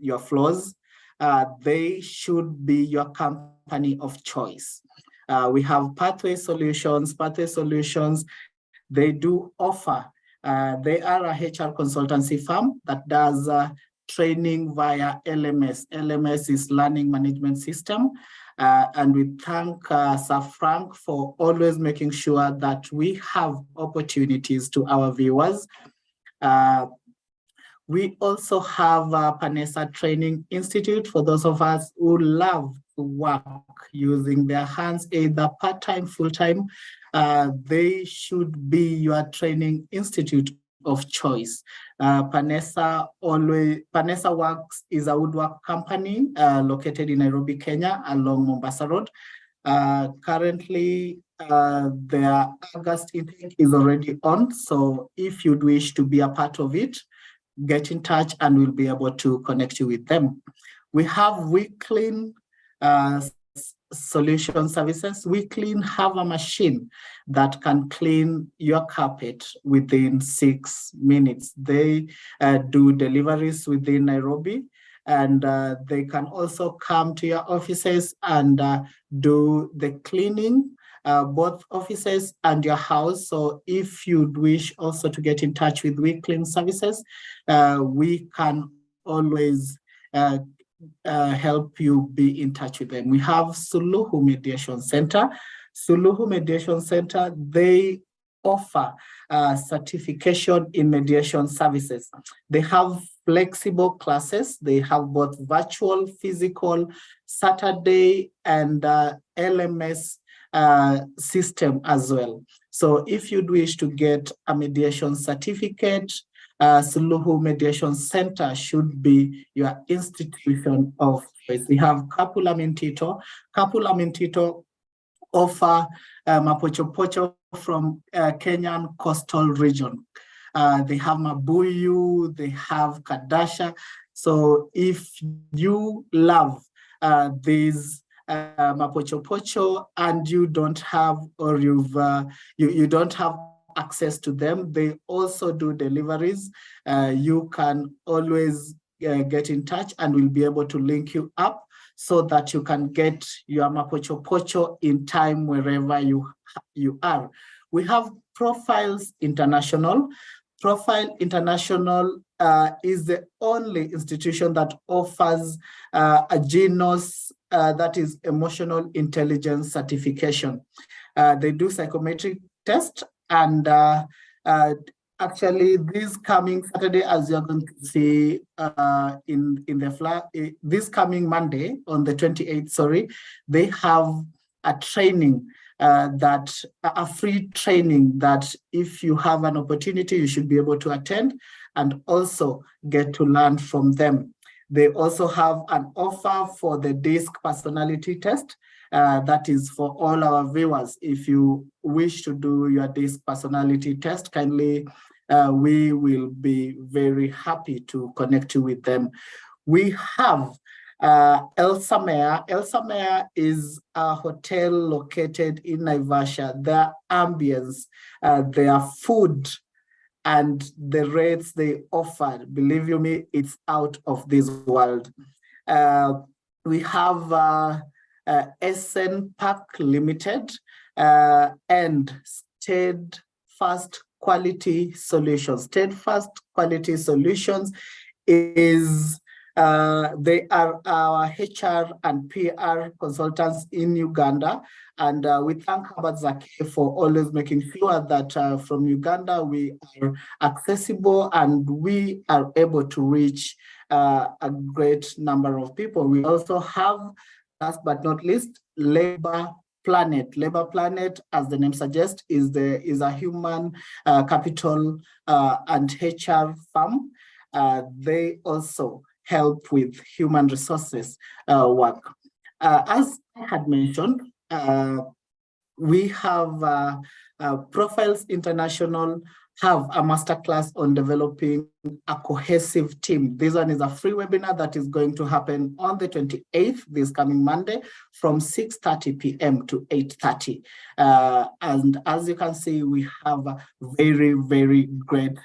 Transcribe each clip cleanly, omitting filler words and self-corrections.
your flaws, they should be your company of choice. We have Pathway Solutions. Pathway Solutions, they do offer, they are a HR consultancy firm that does training via LMS. LMS is Learning Management System. And we thank Sir Frank for always making sure that we have opportunities to our viewers. We also have Panessa Training Institute for those of us who love to work using their hands, either part-time, full-time. They should be your training institute of choice. Panessa Works is a woodwork company located in Nairobi, Kenya, along Mombasa Road. Currently, their August intake is already on. So if you'd wish to be a part of it, get in touch and we'll be able to connect you with them. We have WeClean solution services. WeClean have a machine that can clean your carpet within 6 minutes. They do deliveries within Nairobi, and they can also come to your offices and do the cleaning, both offices and your house. So if you'd wish also to get in touch with WeClean services, we can always help you be in touch with them. We have Suluhu Mediation Center. Suluhu Mediation Center, they offer certification in mediation services. They have flexible classes. They have both virtual, physical, Saturday, and LMS system as well. So if you'd wish to get a mediation certificate, Suluhu Mediation Center should be your institution of choice. We have Kapula Mintito. Kapula Mintito offer Mapochopocho from Kenyan coastal region. They have Mabuyu, they have Kadasha. So if you love these Mapochopocho and you don't have, or you don't have access to them, they also do deliveries. You can always get in touch and we'll be able to link you up so that you can get your Mapochopocho in time wherever you are. We have Profiles International. Profile International is the only institution that offers a GENOS, that is Emotional Intelligence Certification. They do psychometric test, and actually this coming Saturday, as you're going to see in the flyer, this coming Monday on the 28th, they have a training, a free training that if you have an opportunity, you should be able to attend and also get to learn from them. They also have an offer for the DISC personality test. That is for all our viewers. If you wish to do your DISC personality test, kindly, we will be very happy to connect you with them. We have Elsa Mea. Elsa Mea is a hotel located in Naivasha. Their ambience, their food, and the rates they offer, believe you me, it's out of this world. We have SN Park Limited and Steadfast Quality Solutions. Steadfast Quality Solutions is they are our HR and PR consultants in Uganda. And we thank Herbert Zake for always making sure that from Uganda, we are accessible and we are able to reach a great number of people. We also have, last but not least, Labor Planet. Labor Planet, as the name suggests, is a human capital and HR firm. They also help with human resources work. As I had mentioned, we have Profiles International have a masterclass on developing a cohesive team. This one is a free webinar that is going to happen on the 28th, this coming Monday, from 6:30 p.m. to 8:30. And as you can see, we have a very, very great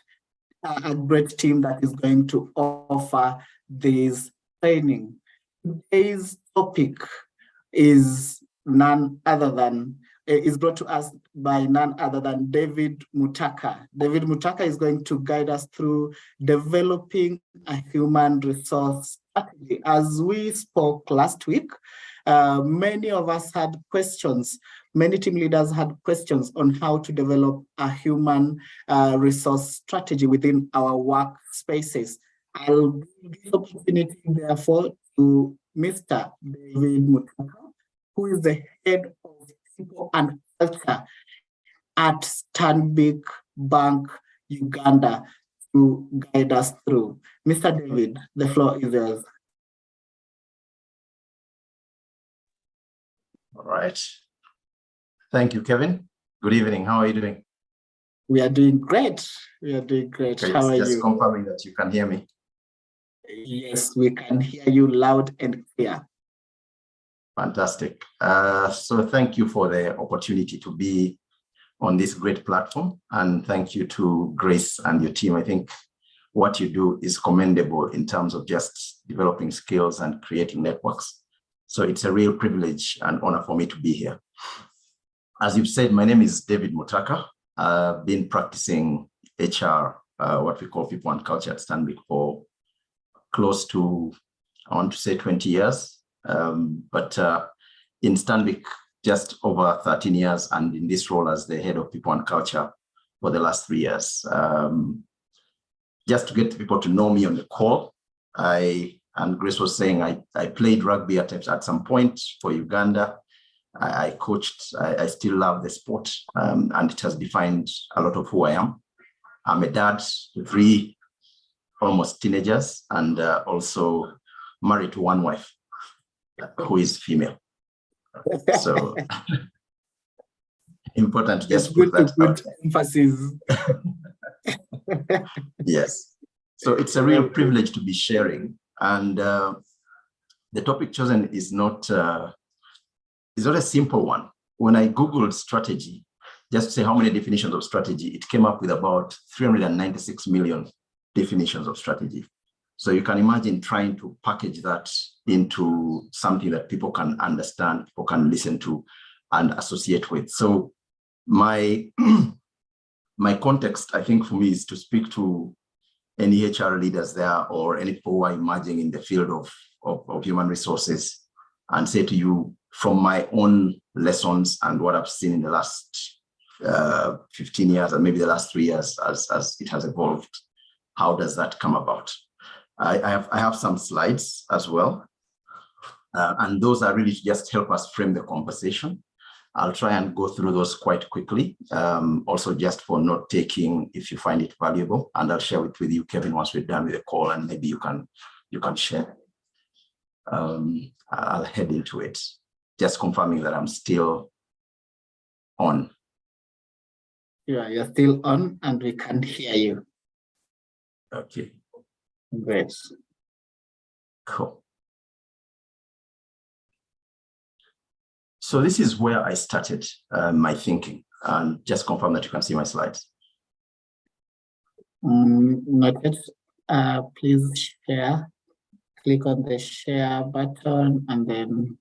team that is going to offer this training. Today's topic is brought to us by none other than David Mutaka. David Mutaka is going to guide us through developing a human resource strategy. As we spoke last week, many of us had questions. Many team leaders had questions on how to develop a human resource strategy within our workspaces. I'll give this opportunity, therefore, to Mr. David Mutaka, who is the head of people and culture at Stanbic Bank Uganda, to guide us through. Mr. David, the floor is yours. All right. Thank you, Kevin. Good evening. How are you doing? We are doing great. We are doing great. Okay, how are you? Just confirming that you can hear me. Yes, we can hear you loud and clear. Fantastic. So thank you for the opportunity to be on this great platform. And thank you to Grace and your team. I think what you do is commendable in terms of just developing skills and creating networks. So it's a real privilege and honor for me to be here. As you've said, my name is David Mutaka. I've been practicing HR, what we call people and culture at Stanbic, for close to, I want to say 20 years. But in Stanbic, just over 13 years, and in this role as the head of people and culture for the last 3 years. Just to get people to know me on the call, and Grace was saying, I played rugby at some point for Uganda. I coached, I still love the sport, and it has defined a lot of who I am. I'm a dad to 3 almost teenagers, and also married to 1 wife who is female. So important to just put that out. Emphasis. Yes. So it's a real privilege to be sharing. And the topic chosen is not a simple one. When I Googled strategy, just to say how many definitions of strategy, it came up with about 396 million definitions of strategy. So you can imagine trying to package that into something that people can understand, people can listen to and associate with. So my context, I think for me, is to speak to any HR leaders there or any people who are emerging in the field of human resources and say to you, from my own lessons and what I've seen in the last 15 years and maybe the last 3 years as it has evolved, how does that come about? I have some slides as well, and those are really to just help us frame the conversation. I'll try and go through those quite quickly, also just for note taking if you find it valuable, and I'll share it with you, Kevin, once we're done with the call, and maybe you can share. I'll head into it, just confirming that I'm still on. Yeah, you're still on, and we can hear you. Okay. Great. Cool. So this is where I started my thinking, and just confirm that you can see my slides. Not yet. Please share. Click on the share button and then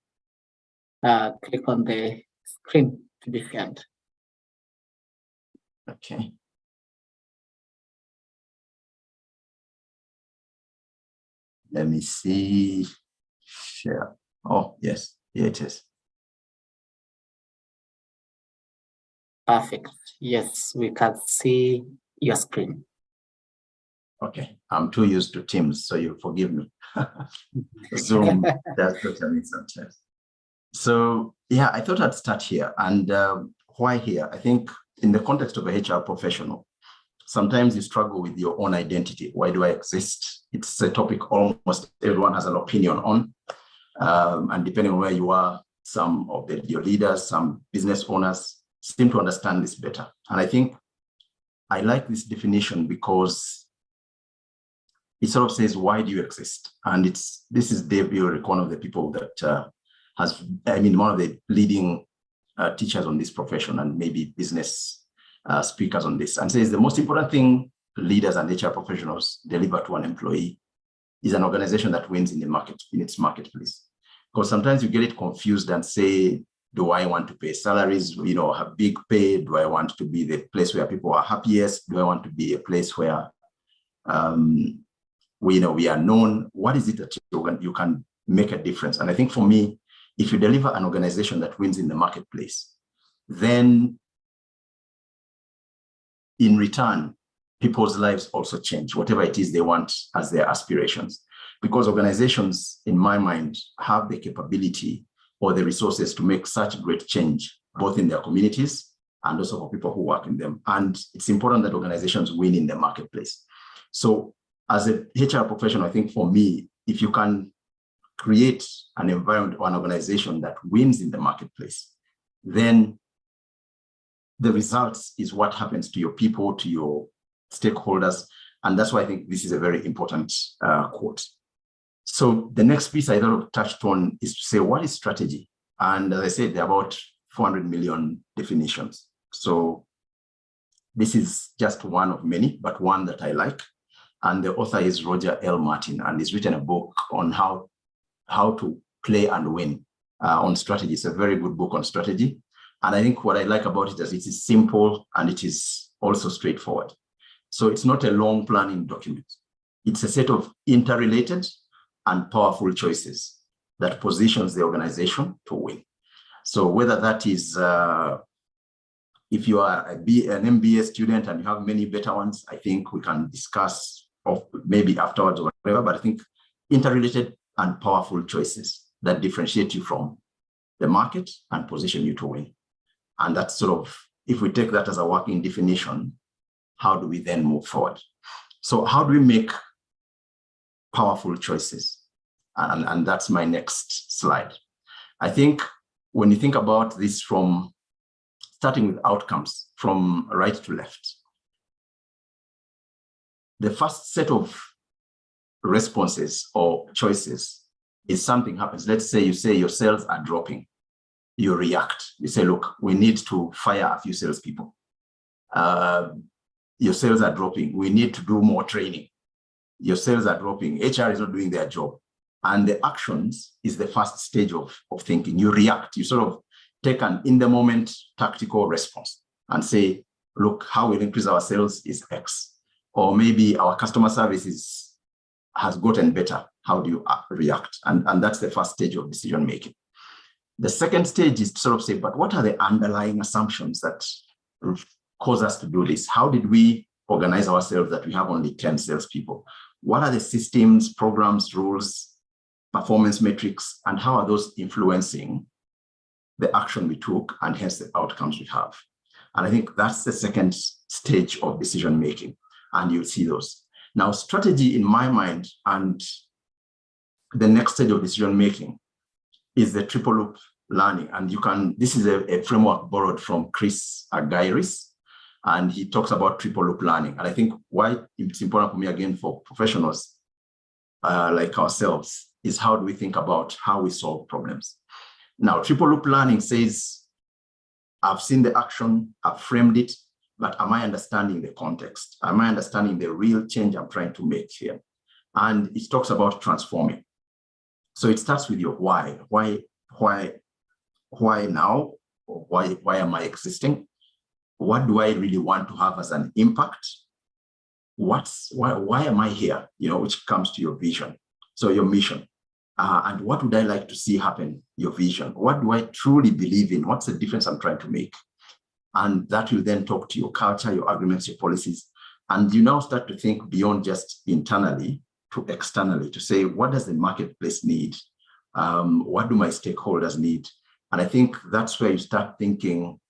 click on the screen to be shared. Okay. Let me see. Share. Oh, yes, here it is. Perfect. Yes, we can see your screen. Okay, I'm too used to Teams, so you forgive me. Zoom does totally make sense. So yeah, I thought I'd start here. And why here? I think in the context of a HR professional, sometimes you struggle with your own identity. Why do I exist? It's a topic almost everyone has an opinion on. And depending on where you are, some of your leaders, some business owners seem to understand this better. And I think I like this definition because it sort of says, why do you exist? And this is Dave Ulrich, one of the people that one of the leading teachers on this profession and maybe business speakers on this, and says the most important thing leaders and HR professionals deliver to an employee is an organization that wins in the market, in its marketplace. Because sometimes you get it confused and say, do I want to pay salaries, have big pay? Do I want to be the place where people are happiest? Do I want to be a place where we are known? What is it that you can make a difference? And I think for me, if you deliver an organization that wins in the marketplace, then in return, people's lives also change, whatever it is they want as their aspirations. Because organizations, in my mind, have the capability or the resources to make such great change, both in their communities and also for people who work in them. And it's important that organizations win in the marketplace. So as a HR professional, I think for me, if you can create an environment or an organization that wins in the marketplace, then the results is what happens to your people, to your stakeholders. And that's why I think this is a very important quote. So the next piece I thought of touched on is to say, what is strategy? And as I said, there are about 400 million definitions. So this is just one of many, but one that I like. And the author is Roger L. Martin, and he's written a book on how to play and win on strategy. It's a very good book on strategy. And I think what I like about it is it is simple and it is also straightforward. So it's not a long planning document. It's a set of interrelated and powerful choices that positions the organization to win. So whether that is, if you are an MBA student and you have many better ones, I think we can discuss maybe afterwards or whatever, but I think interrelated and powerful choices that differentiate you from the market and position you to win. And that's sort of, if we take that as a working definition, how do we then move forward? So how do we make powerful choices? And that's my next slide. I think when you think about this from starting with outcomes from right to left, the first set of responses or choices is something happens. Let's say you say your sales are dropping. You react. You say, look, we need to fire a few salespeople. Your sales are dropping. We need to do more training. Your sales are dropping. HR is not doing their job. And the actions is the first stage of thinking. You react. You sort of take an in-the-moment tactical response and say, look, how we'll increase our sales is X. Or maybe our customer service has gotten better. How do you react? And that's the first stage of decision making. The second stage is to sort of say, but what are the underlying assumptions that cause us to do this? How did we organize ourselves that we have only 10 salespeople? What are the systems, programs, rules, performance metrics, and how are those influencing the action we took and hence the outcomes we have? And I think that's the second stage of decision making, and you'll see those. Now, strategy in my mind and the next stage of decision making is the triple loop learning. And this is a framework borrowed from Chris Gairis, and he talks about triple loop learning. And I think why it's important for me, again, for professionals like ourselves, is how do we think about how we solve problems. Now, triple loop learning says, I've seen the action, I've framed it, but am I understanding the context? Am I understanding the real change I'm trying to make here? And it talks about transforming. So it starts with your why. Why now? Or why am I existing? What do I really want to have as an impact? Why am I here? Which comes to your vision. So your mission. And what would I like to see happen? Your vision. What do I truly believe in? What's the difference I'm trying to make? And that will then talk to your culture, your agreements, your policies. And you now start to think beyond just internally to externally to say, what does the marketplace need? What do my stakeholders need? And I think that's where you start thinking,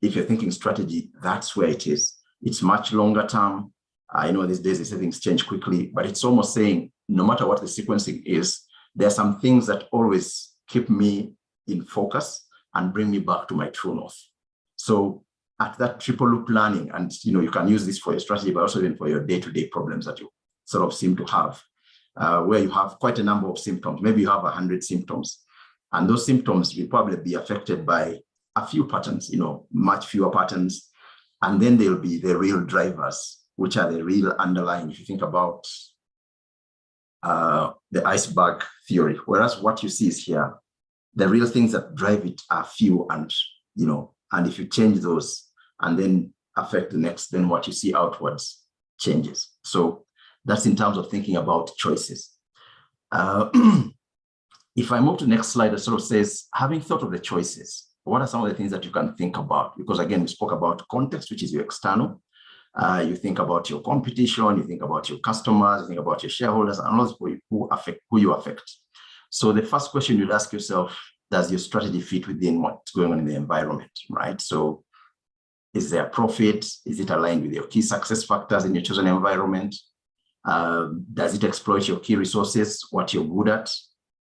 if you're thinking strategy, that's where it is. It's much longer term. I know these days things change quickly, but it's almost saying, no matter what the sequencing is, there are some things that always keep me in focus and bring me back to my true north. So at that triple loop learning, and you can use this for your strategy, but also even for your day-to-day problems that you sort of seem to have, where you have quite a number of symptoms. Maybe you have 100 symptoms, and those symptoms will probably be affected by a few patterns, much fewer patterns. And then there'll be the real drivers, which are the real underlying. If you think about the iceberg theory, whereas what you see is here, the real things that drive it are few, and and if you change those and then affect the next, then what you see outwards changes. So that's in terms of thinking about choices. If I move to the next slide, it sort of says, having thought of the choices, what are some of the things that you can think about? Because again, we spoke about context, which is your external. You think about your competition, you think about your customers, you think about your shareholders, and those who you affect. So the first question you'd ask yourself, does your strategy fit within what's going on in the environment, right? So is there profit? Is it aligned with your key success factors in your chosen environment? Does it exploit your key resources, what you're good at?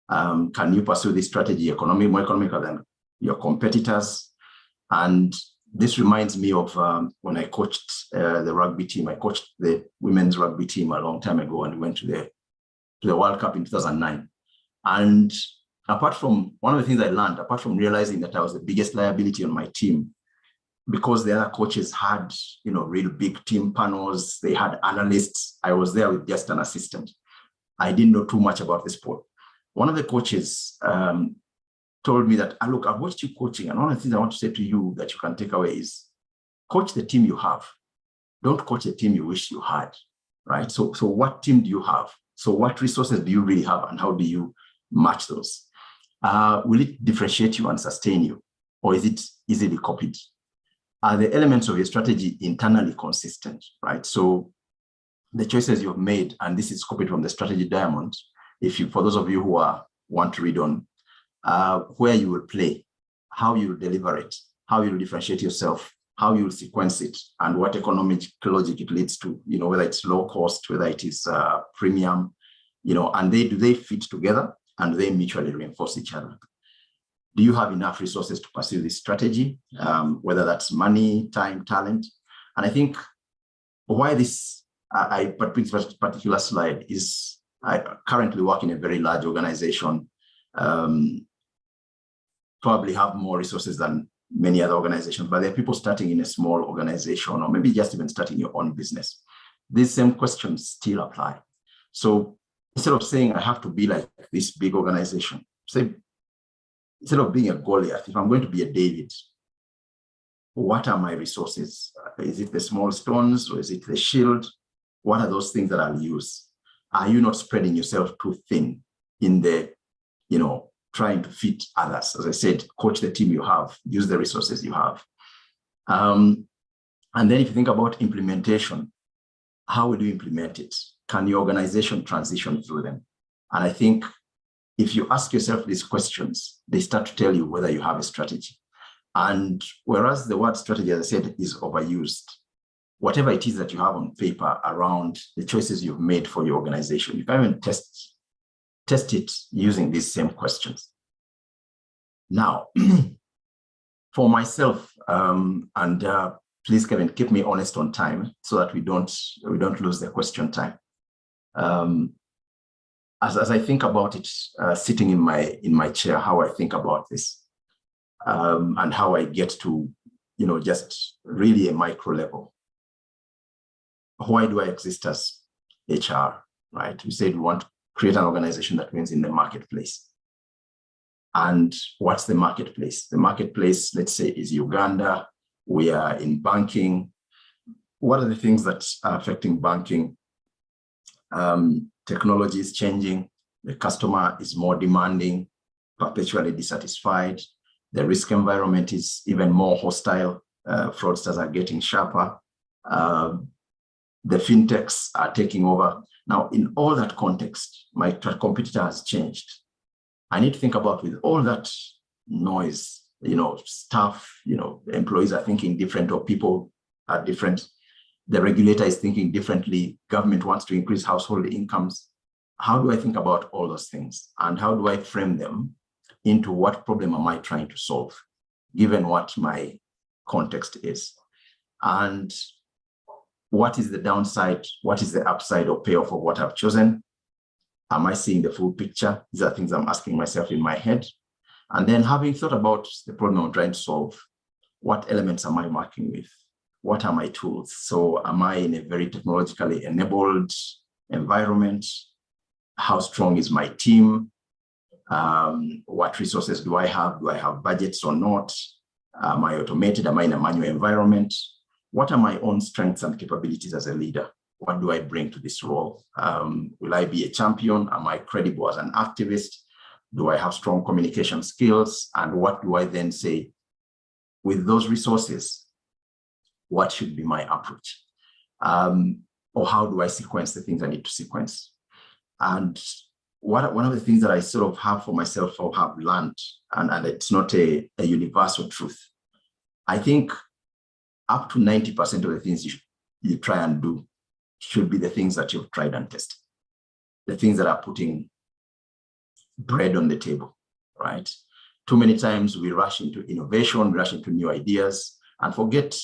Can you pursue this strategy more economical than your competitors? And this reminds me of when I coached the rugby team. I coached the women's rugby team a long time ago, and we went to the World Cup in 2009. And apart from, one of the things I learned, apart from realizing that I was the biggest liability on my team, because the other coaches had, real big team panels, they had analysts, I was there with just an assistant. I didn't know too much about the sport. One of the coaches told me that, look, I've watched you coaching, and one of the things I want to say to you that you can take away is, coach the team you have. Don't coach the team you wish you had, right? So what team do you have? So what resources do you really have, and how do you match those? Will it differentiate you and sustain you, or is it easily copied? Are the elements of your strategy internally consistent, right? So the choices you've made, and this is copied from the strategy diamond, for those of you who want to read on, where you will play, how you will deliver it, how you will differentiate yourself, how you will sequence it, and what economic logic it leads to, whether it's low cost, whether it is premium, and do they fit together, and do they mutually reinforce each other? Do you have enough resources to pursue this strategy, whether that's money, time, talent? And I think why I put this particular slide is I currently work in a very large organization, probably have more resources than many other organizations, but there are people starting in a small organization, or maybe just even starting your own business. These same questions still apply. So instead of saying I have to be like this big organization, say, instead of being a Goliath, if I'm going to be a David, what are my resources? Is it the small stones, or is it the shield? What are those things that I'll use? Are you not spreading yourself too thin in the, trying to fit others? As I said, coach the team you have, use the resources you have. And then if you think about implementation, how will you implement it? Can your organization transition through them? And I think if you ask yourself these questions, they start to tell you whether you have a strategy. And whereas the word strategy, as I said, is overused, whatever it is that you have on paper around the choices you've made for your organization, you can even test it using these same questions. Now, for myself, and please, Kevin, keep me honest on time so that we don't lose the question time. As I think about it, sitting in my chair, how I think about this, and how I get to, just really a micro level. Why do I exist as HR, right? We said we want to create an organization that wins in the marketplace. And what's the marketplace? The marketplace, let's say, is Uganda. We are in banking. What are the things that are affecting banking? Technology is changing. The customer is more demanding, perpetually dissatisfied. The risk environment is even more hostile. Fraudsters are getting sharper. The fintechs are taking over. Now, in all that context, my competitor has changed. I need to think about, with all that noise, staff, employees are thinking different, or people are different. The regulator is thinking differently. Government wants to increase household incomes. How do I think about all those things? And how do I frame them into what problem am I trying to solve, given what my context is? And what is the downside? What is the upside or payoff of what I've chosen? Am I seeing the full picture? These are things I'm asking myself in my head. And then, having thought about the problem I'm trying to solve, what elements am I working with? What are my tools? So am I in a very technologically enabled environment? how strong is my team? What resources do I have? Do I have budgets or not? Am I automated? Am I in a manual environment? What are my own strengths and capabilities as a leader? What do I bring to this role? Will I be a champion? Am I credible as an activist? Do I have strong communication skills? And what do I then say? With those resources, what should be my approach? Or how do I sequence the things I need to sequence? And one of the things that I sort of have for myself or have learned, and it's not a universal truth, I think up to 90% of the things you try and do should be the things that you've tried and tested, the things that are putting bread on the table, right? Too many times we rush into innovation, we rush into new ideas and forget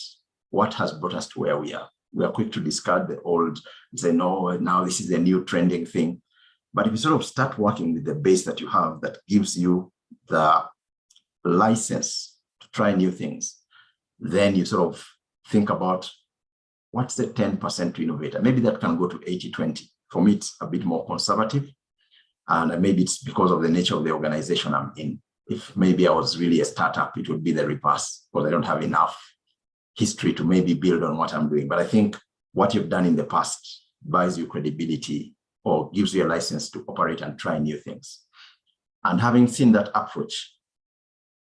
what has brought us to where we are. We are quick to discard the old and say, no, now this is a new trending thing. But if you sort of start working with the base that you have that gives you the license to try new things, then you sort of think about what's the 10% to innovate. And maybe that can go to 80-20. For me, it's a bit more conservative. And maybe it's because of the nature of the organization I'm in. If maybe I was really a startup, it would be the reverse, because I don't have enough history to maybe build on what I'm doing. But I think what you've done in the past buys you credibility or gives you a license to operate and try new things. And having seen that approach,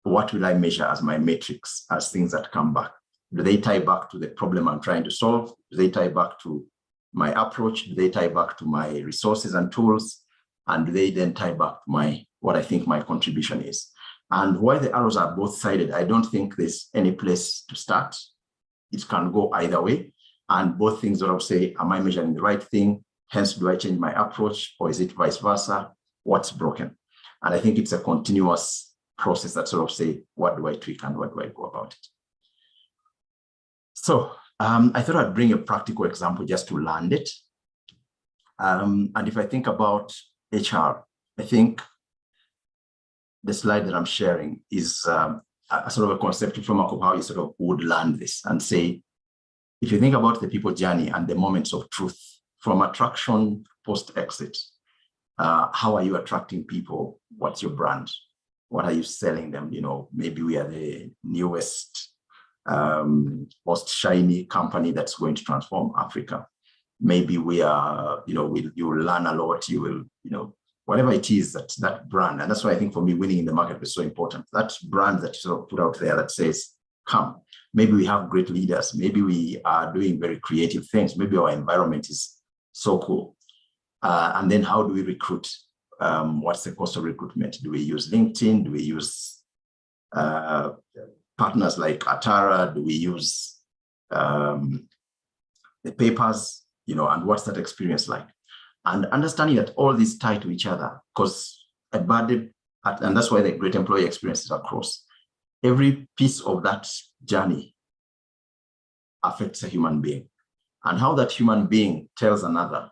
what will I measure as my metrics, as things that come back? Do they tie back to the problem I'm trying to solve? Do they tie back to my approach? Do they tie back to my resources and tools? And do they then tie back to what I think my contribution is? And while the arrows are both sided, I don't think there's any place to start. It can go either way. And both things sort of say, am I measuring the right thing? Hence, do I change my approach, or is it vice versa? What's broken? And I think it's a continuous process that sort of say, what do I tweak and what do I go about it? So I thought I'd bring a practical example just to land it. And if I think about HR, I think the slide that I'm sharing is a sort of a conceptual framework of how you sort of would land this and say, if you think about the people journey and the moments of truth from attraction post-exit, how are you attracting people? What's your brand? What are you selling them? You know, maybe we are the newest, most shiny company that's going to transform Africa. Maybe we are, you know, you will learn a lot, you will, you know, whatever it is, that brand. And that's why I think for me, winning in the market was so important. That brand that you sort of put out there that says, come. Maybe we have great leaders. Maybe we are doing very creative things. Maybe our environment is so cool. And then how do we recruit? What's the cost of recruitment? Do we use LinkedIn? Do we use partners like Atara? Do we use the papers? You know, and what's that experience like? And understanding that all these tie to each other, because and that's why the great employee experiences are across. Every piece of that journey affects a human being, and how that human being tells another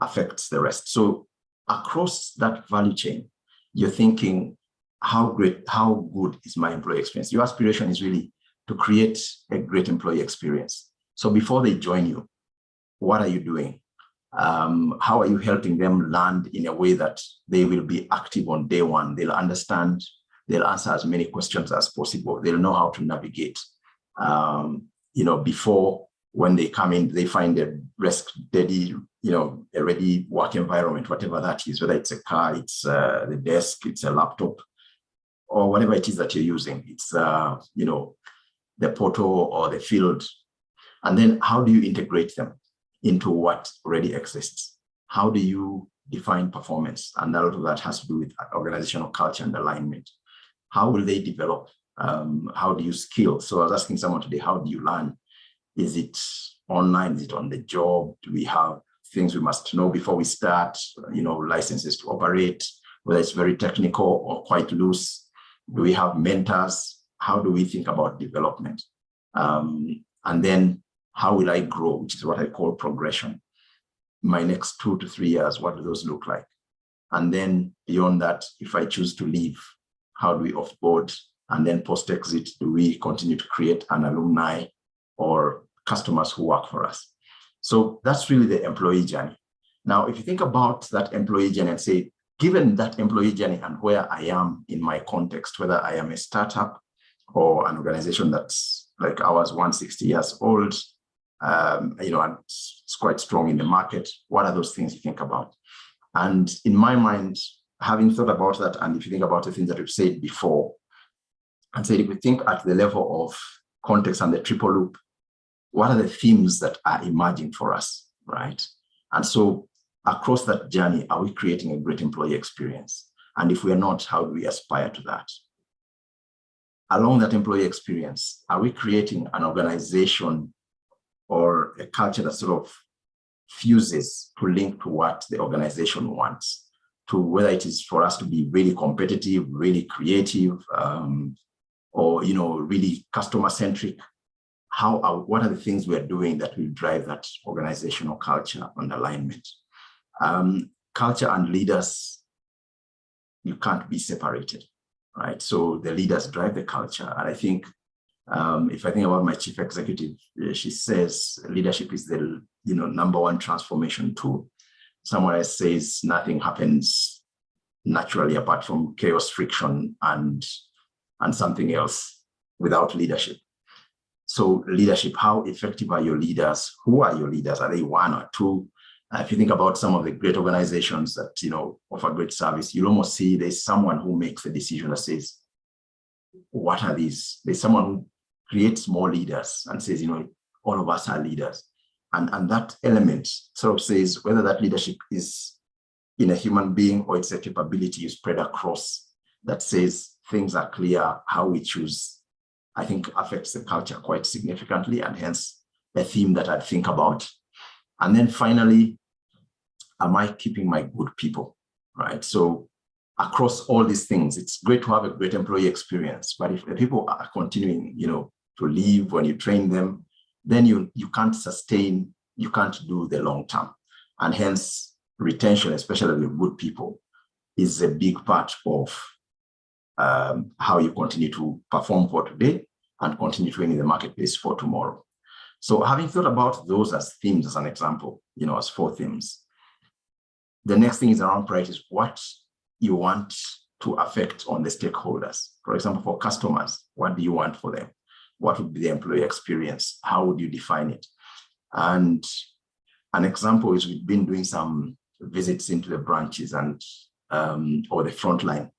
affects the rest. So across that value chain, you're thinking, how good is my employee experience? Your aspiration is really to create a great employee experience. So before they join you, what are you doing? How are you helping them land in a way that they will be active on day one? They'll understand, they'll answer as many questions as possible. They'll know how to navigate. You know, before when they come in, they find a ready, you know, a ready work environment, whatever that is, whether it's a car, it's the desk, it's a laptop, or whatever it is that you're using. It's, you know, the portal or the field. And then how do you integrate them into what already exists? How do you define performance? And a lot of that has to do with organizational culture and alignment. How will they develop? How do you skill? So I was asking someone today, how do you learn? Is it online? Is it on the job? Do we have things we must know before we start? You know, licenses to operate, whether it's very technical or quite loose. Do we have mentors? How do we think about development? And then how will I grow, which is what I call progression. My next 2 to 3 years, what do those look like? And then beyond that, if I choose to leave, how do we offboard? And then post-exit, do we continue to create an alumni or customers who work for us? So that's really the employee journey. Now, if you think about that employee journey and say, given that employee journey and where I am in my context, whether I am a startup or an organization that's like ours, 160 years old, and it's quite strong in the market, what are those things you think about? And in my mind, having thought about that, and if you think about the things that we've said before, and said if we think at the level of context and the triple loop, what are the themes that are emerging for us, right? And so across that journey, are we creating a great employee experience? And if we are not, how do we aspire to that? Along that employee experience, are we creating an organization or a culture that sort of fuses to link to what the organization wants, to whether it is for us to be really competitive, really creative, or really customer-centric? What are the things we are doing that will drive that organizational culture and alignment? Culture and leaders, you can't be separated, right? So the leaders drive the culture. And I think if I think about my chief executive, she says leadership is the number one transformation tool. Someone else says nothing happens naturally apart from chaos, friction, and something else without leadership. So leadership, how effective are your leaders? Who are your leaders? Are they one or two? If you think about some of the great organizations that offer great service, you'll almost see there's someone who makes the decision that says, what are these? There's someone who creates more leaders and says, all of us are leaders. And that element sort of says whether that leadership is in a human being or it's a capability you spread across, that says things are clear, how we choose, I think affects the culture quite significantly, and hence a theme that I'd think about. And then finally, am I keeping my good people, right? So across all these things, it's great to have a great employee experience, but if the people are continuing, to leave when you train them, then you can't sustain, you can't do the long term. And hence retention, especially with good people, is a big part of how you continue to perform for today and continue to win in the marketplace for tomorrow. So having thought about those as themes, as an example, as 4 themes, the next thing is around priorities, what you want to affect on the stakeholders. For example, for customers, what do you want for them? What would be the employee experience? How would you define it? And an example is we've been doing some visits into the branches and or the front line.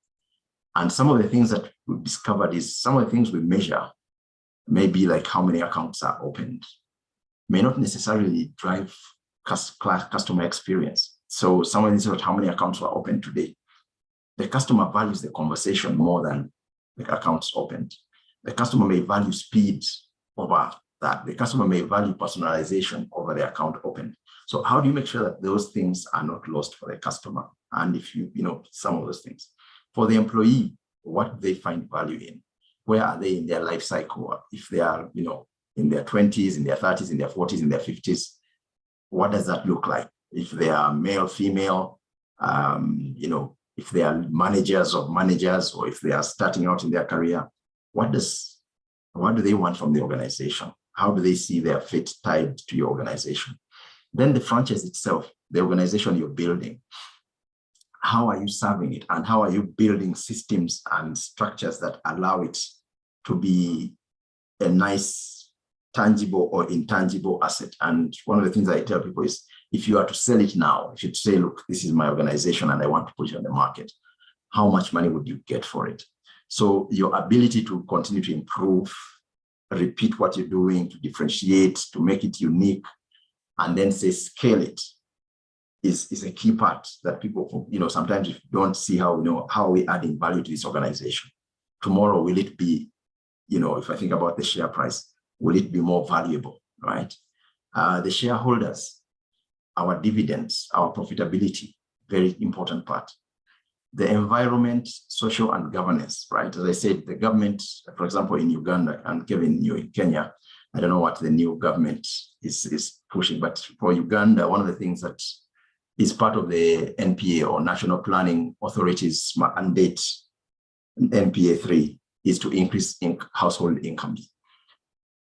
And some of the things that we've discovered is some of the things we measure, maybe like how many accounts are opened, may not necessarily drive customer experience. So some of these are how many accounts were opened today. The customer values the conversation more than the accounts opened. The customer may value speed over that. The customer may value personalization over the account opened. So how do you make sure that those things are not lost for the customer? And if some of those things. For the employee, what do they find value in? Where are they in their life cycle? If they are, in their 20s, in their 30s, in their 40s, in their 50s, what does that look like? If they are male, female, if they are managers of managers, or if they are starting out in their career, what do they want from the organization? How do they see their fate tied to your organization? Then the franchise itself, the organization you're building, how are you serving it? And how are you building systems and structures that allow it to be a nice, tangible or intangible asset? And one of the things I tell people is, if you are to sell it now, if you say, look, this is my organization and I want to put it on the market, how much money would you get for it? So your ability to continue to improve, repeat what you're doing, to differentiate, to make it unique, and then say scale it is a key part that people, sometimes if you don't see how are we adding value to this organization. Tomorrow, will it be, if I think about the share price, will it be more valuable, right? The shareholders, our dividends, our profitability, very important part. The environment, social and governance, right? As I said, the government, for example, in Uganda, and Kevin, you in Kenya, I don't know what the new government is pushing, but for Uganda, one of the things that is part of the NPA, or National Planning Authority's mandate, NPA 3, is to increase household incomes.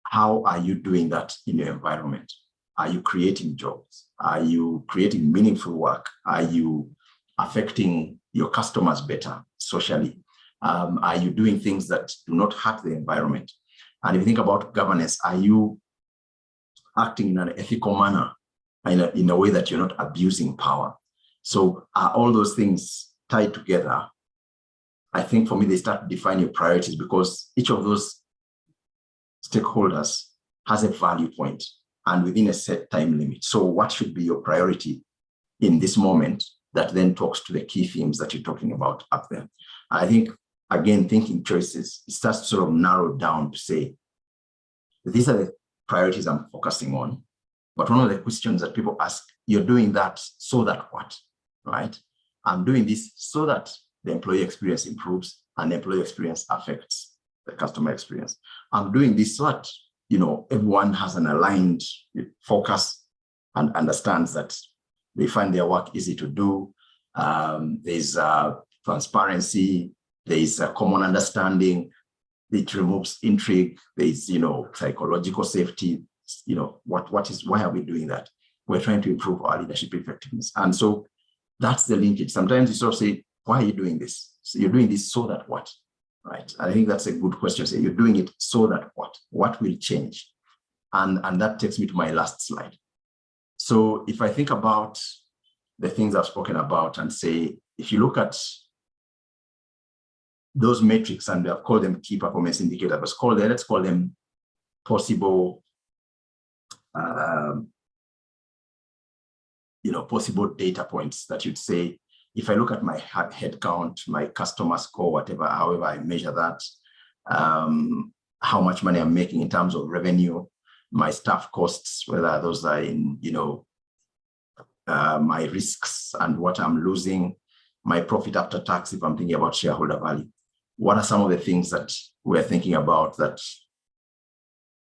How are you doing that in your environment? Are you creating jobs? Are you creating meaningful work? Are you affecting your customers better socially? Are you doing things that do not hurt the environment? And if you think about governance, are you acting in an ethical manner, in a way that you're not abusing power? So are all those things tied together? I think for me, they start to define your priorities, because each of those stakeholders has a value point and within a set time limit. So what should be your priority in this moment that then talks to the key themes that you're talking about up there? I think, again, thinking choices, it starts to sort of narrow down to say, these are the priorities I'm focusing on. But one of the questions that people ask, you're doing that so that what, right? I'm doing this so that the employee experience improves and the employee experience affects the customer experience. I'm doing this so that, everyone has an aligned focus and understands that they find their work easy to do. There's transparency, there's a common understanding, it removes intrigue, there's, psychological safety. Why are we doing that? We're trying to improve our leadership effectiveness. And so that's the linkage. Sometimes you sort of say, why are you doing this? So you're doing this so that what, right? I think that's a good question. So you're doing it so that what? What will change? And that takes me to my last slide. So if I think about the things I've spoken about and say, if you look at those metrics, and I've called them key performance indicators, let's call them possible, possible data points that you'd say, if I look at my headcount, my customer score, however I measure that, how much money I'm making in terms of revenue, my staff costs, whether those are in, my risks and what I'm losing, my profit after tax, if I'm thinking about shareholder value. What are some of the things that we're thinking about that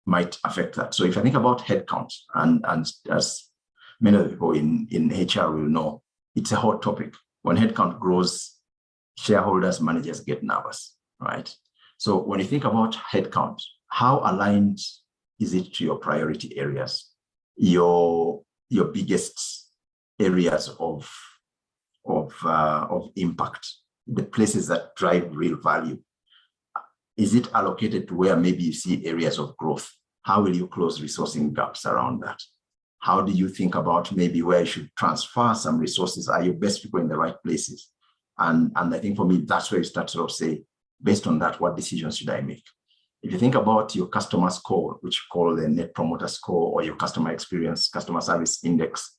might affect that? So if I think about headcount, and as many of the people in HR will know, it's a hot topic. When headcount grows, shareholders, managers get nervous, right? So when you think about headcount, how aligned is it to your priority areas, your biggest areas of impact, the places that drive real value? Is it allocated to where maybe you see areas of growth? How will you close resourcing gaps around that? How do you think about maybe where you should transfer some resources? Are your best people in the right places? And I think for me, that's where you start to sort of say, based on that, what decisions should I make? If you think about your customer score, which you call the Net Promoter Score, or your customer experience, customer service index,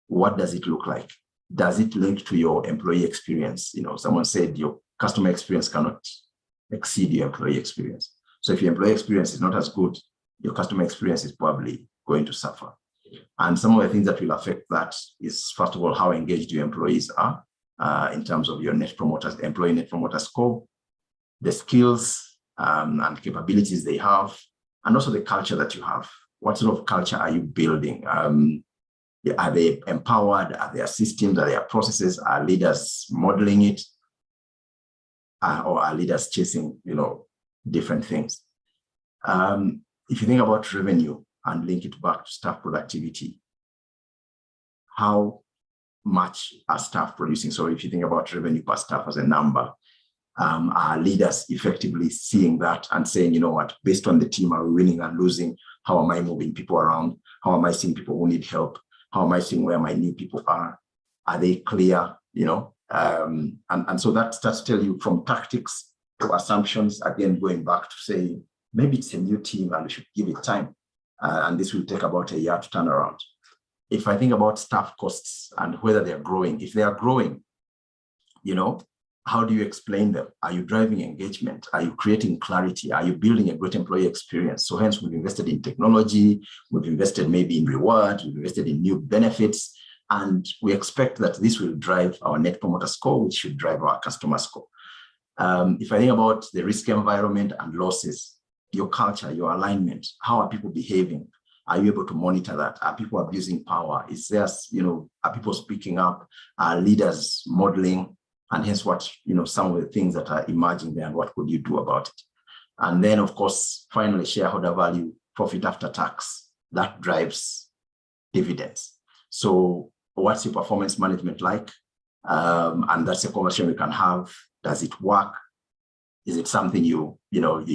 what does it look like? Does it link to your employee experience? Someone said your customer experience cannot exceed your employee experience. So if your employee experience is not as good, your customer experience is probably going to suffer. And some of the things that will affect that is, first of all, how engaged your employees are in terms of your employee Net Promoter Score, the skills and capabilities they have, and also the culture that you have. What sort of culture are you building? Are they empowered? Are there systems? Are there processes? Are leaders modeling it? Or are leaders chasing, different things? If you think about revenue and link it back to staff productivity, how much are staff producing? So if you think about revenue per staff as a number, are leaders effectively seeing that and saying, you know what, based on the team, are we winning and losing? How am I moving people around? How am I seeing people who need help? How am I seeing where my new people are? Are they clear? And so that starts to tell you from tactics to assumptions, again, going back to say, maybe it's a new team and we should give it time. And this will take about a year to turn around. If I think about staff costs and whether they're growing, if they are growing, how do you explain them? Are you driving engagement? Are you creating clarity? Are you building a great employee experience? So hence we've invested in technology, we've invested maybe in rewards, we've invested in new benefits, and we expect that this will drive our Net Promoter Score, which should drive our customer score. If I think about the risk environment and losses, your culture, your alignment, how are people behaving? Are you able to monitor that? Are people abusing power? Is there, are people speaking up? Are leaders modeling? And hence what, some of the things that are emerging there and what could you do about it? And then, of course, finally, shareholder value, profit after tax, that drives dividends. So what's your performance management like? And that's a conversation we can have. Does it work? Is it something you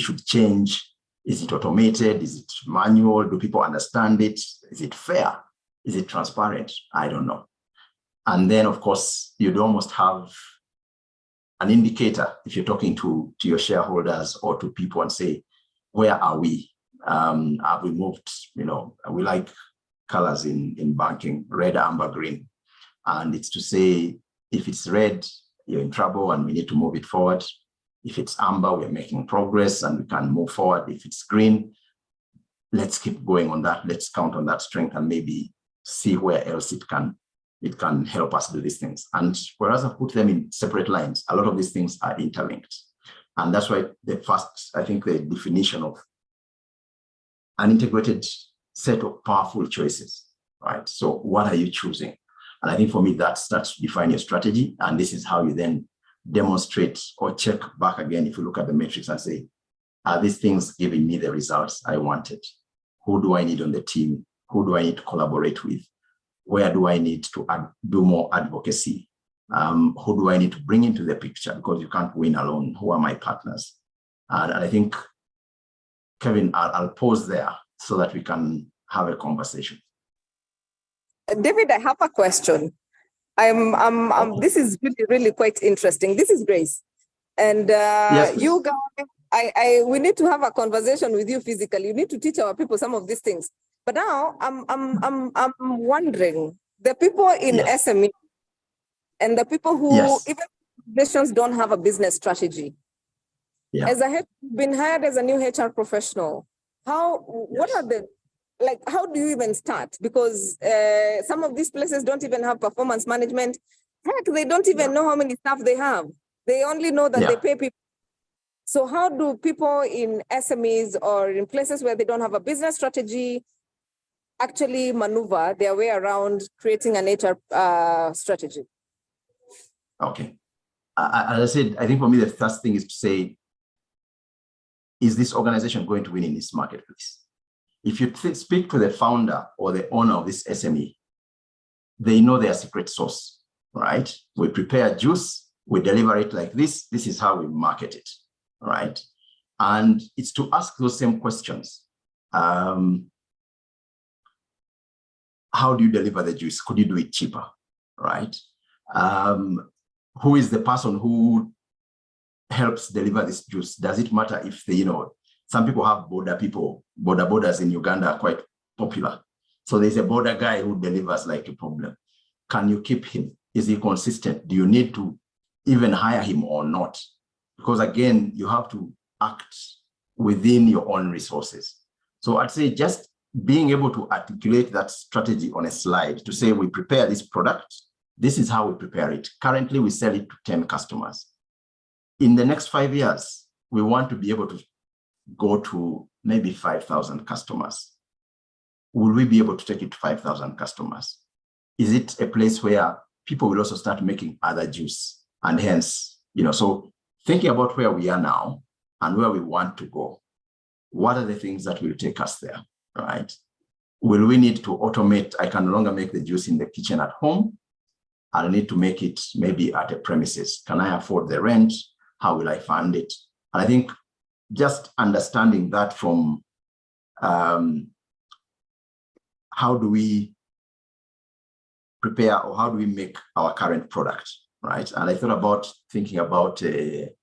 should change? Is it automated? Is it manual? Do people understand it? Is it fair? Is it transparent? I don't know. And then, of course, you'd almost have an indicator if you're talking to your shareholders or to people and say, where are we? Have we moved? We like colors in banking, red, amber, green. And it's to say, if it's red, you're in trouble and we need to move it forward. If it's amber, we're making progress and we can move forward. If it's green, let's keep going on that. Let's count on that strength and maybe see where else it can help us do these things. And whereas I put them in separate lines, a lot of these things are interlinked. And that's why the definition of an integrated set of powerful choices, right? So what are you choosing? And I think for me, that starts to define your strategy. And this is how you then demonstrate or check back again, if you look at the matrix and say, are these things giving me the results I wanted? Who do I need on the team? Who do I need to collaborate with? Where do I need to do more advocacy? Who do I need to bring into the picture? Because you can't win alone. Who are my partners? And I think, Kevin, I'll pause there so that we can have a conversation. David, I have a question. This is really, really quite interesting. This is Grace. And yes, you guys, we need to have a conversation with you physically. You need to teach our people some of these things. But now I'm wondering, the people in SME and the people who even organizations don't have a business strategy. Yeah. As been hired as a new HR professional, what are the, how do you even start? Because some of these places don't even have performance management. Heck, they don't even know how many staff they have. They only know that they pay people. So how do people in SMEs or in places where they don't have a business strategy actually maneuver their way around creating an HR strategy? Okay. As I said, I think for me, the first thing is to say, is this organization going to win in this marketplace? If you speak to the founder or the owner of this SME, they know their secret sauce, right? We prepare juice, we deliver it like this. This is how we market it, right? And it's to ask those same questions. How do you deliver the juice? Could you do it cheaper, right? Who is the person who helps deliver this juice? Does it matter if some people have borders in Uganda are quite popular. So there's a border guy who delivers like a problem. Can you keep him? Is he consistent? Do you need to even hire him or not? Because again, you have to act within your own resources. So I'd say just being able to articulate that strategy on a slide to say, we prepare this product. This is how we prepare it. Currently, we sell it to 10 customers. In the next 5 years, we want to be able to go to maybe 5,000 customers. Will we be able to take it to 5,000 customers? Is it a place where people will also start making other juice? And hence, so thinking about where we are now and where we want to go, what are the things that will take us there, right? Will we need to automate? I can no longer make the juice in the kitchen at home. I'll need to make it maybe at a premises. Can I afford the rent? How will I fund it? And I think just understanding that from how do we prepare or how do we make our current product, right? And I thought about thinking about a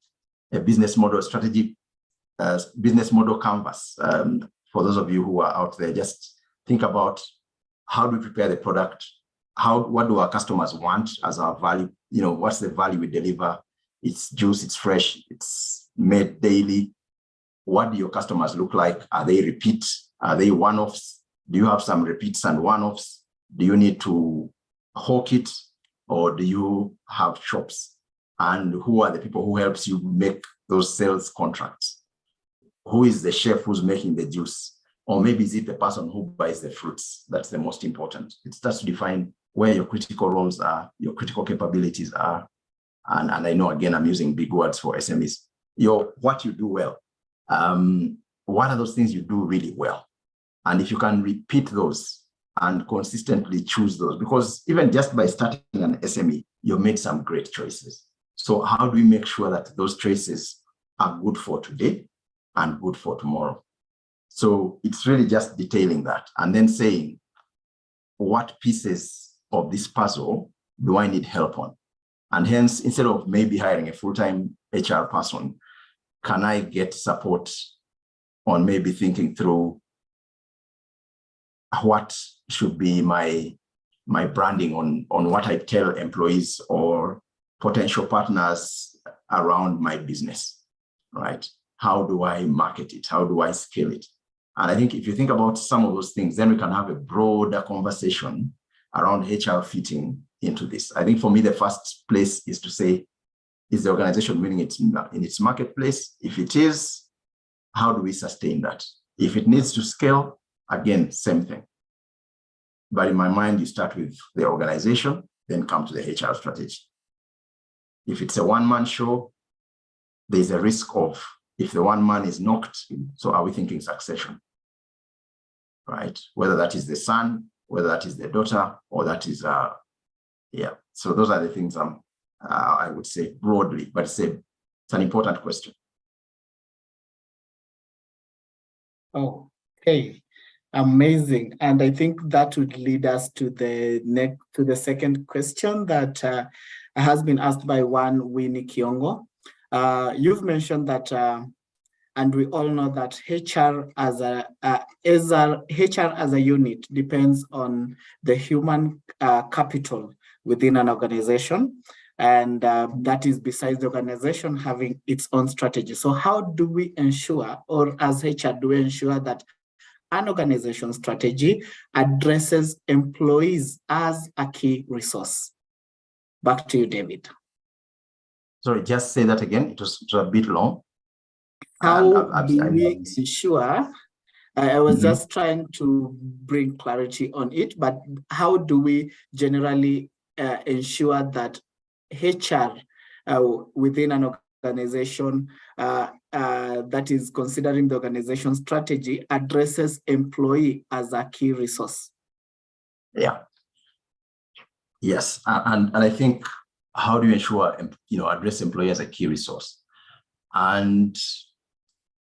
business model strategy, business model canvas. For those of you who are out there, just think about how do we prepare the product? What do our customers want as our value? What's the value we deliver? It's juice, it's fresh, it's made daily. What do your customers look like? Are they repeat? Are they one-offs? Do you have some repeats and one-offs? Do you need to hawk it, or do you have shops? And who are the people who helps you make those sales contracts? Who is the chef who's making the juice? Or maybe is it the person who buys the fruits? That's the most important. It starts to define where your critical roles are, your critical capabilities are. And I know, again, I'm using big words for SMEs. What you do well. What are those things you do really well? And if you can repeat those and consistently choose those, because even just by starting an SME, you've made some great choices. So how do we make sure that those choices are good for today and good for tomorrow? So it's really just detailing that and then saying, what pieces of this puzzle do I need help on? And hence, instead of maybe hiring a full-time HR person, can I get support on maybe thinking through what should be my branding on what I tell employees or potential partners around my business, right? How do I market it? How do I scale it? And I think if you think about some of those things, then we can have a broader conversation around HR fitting into this. I think for me, the first place is to say, is the organization winning in its marketplace? If it is, how do we sustain that? If it needs to scale, again, same thing. But in my mind, you start with the organization, then come to the HR strategy. If it's a one-man show, there's a risk of, if the one man is knocked, so are we thinking succession, right? Whether that is the son, whether that is the daughter, or that is, yeah. So those are the things I would say broadly, but it's an important question. Oh, okay. Amazing. And I think that would lead us to the second question that has been asked by one Winnie Kiongo. You've mentioned that, and we all know that HR as a unit depends on the human capital within an organization. And that is besides the organization having its own strategy. So how do we ensure, or as HR, do we ensure that an organization strategy addresses employees as a key resource? Back to you, David. Sorry, just say that again. It was a bit long. How do we ensure, I was just trying to bring clarity on it, but how do we generally ensure that HR within an organization that is considering the organization strategy addresses employee as a key resource? Yeah. Yes, and I think, how do you ensure, address employee as a key resource? And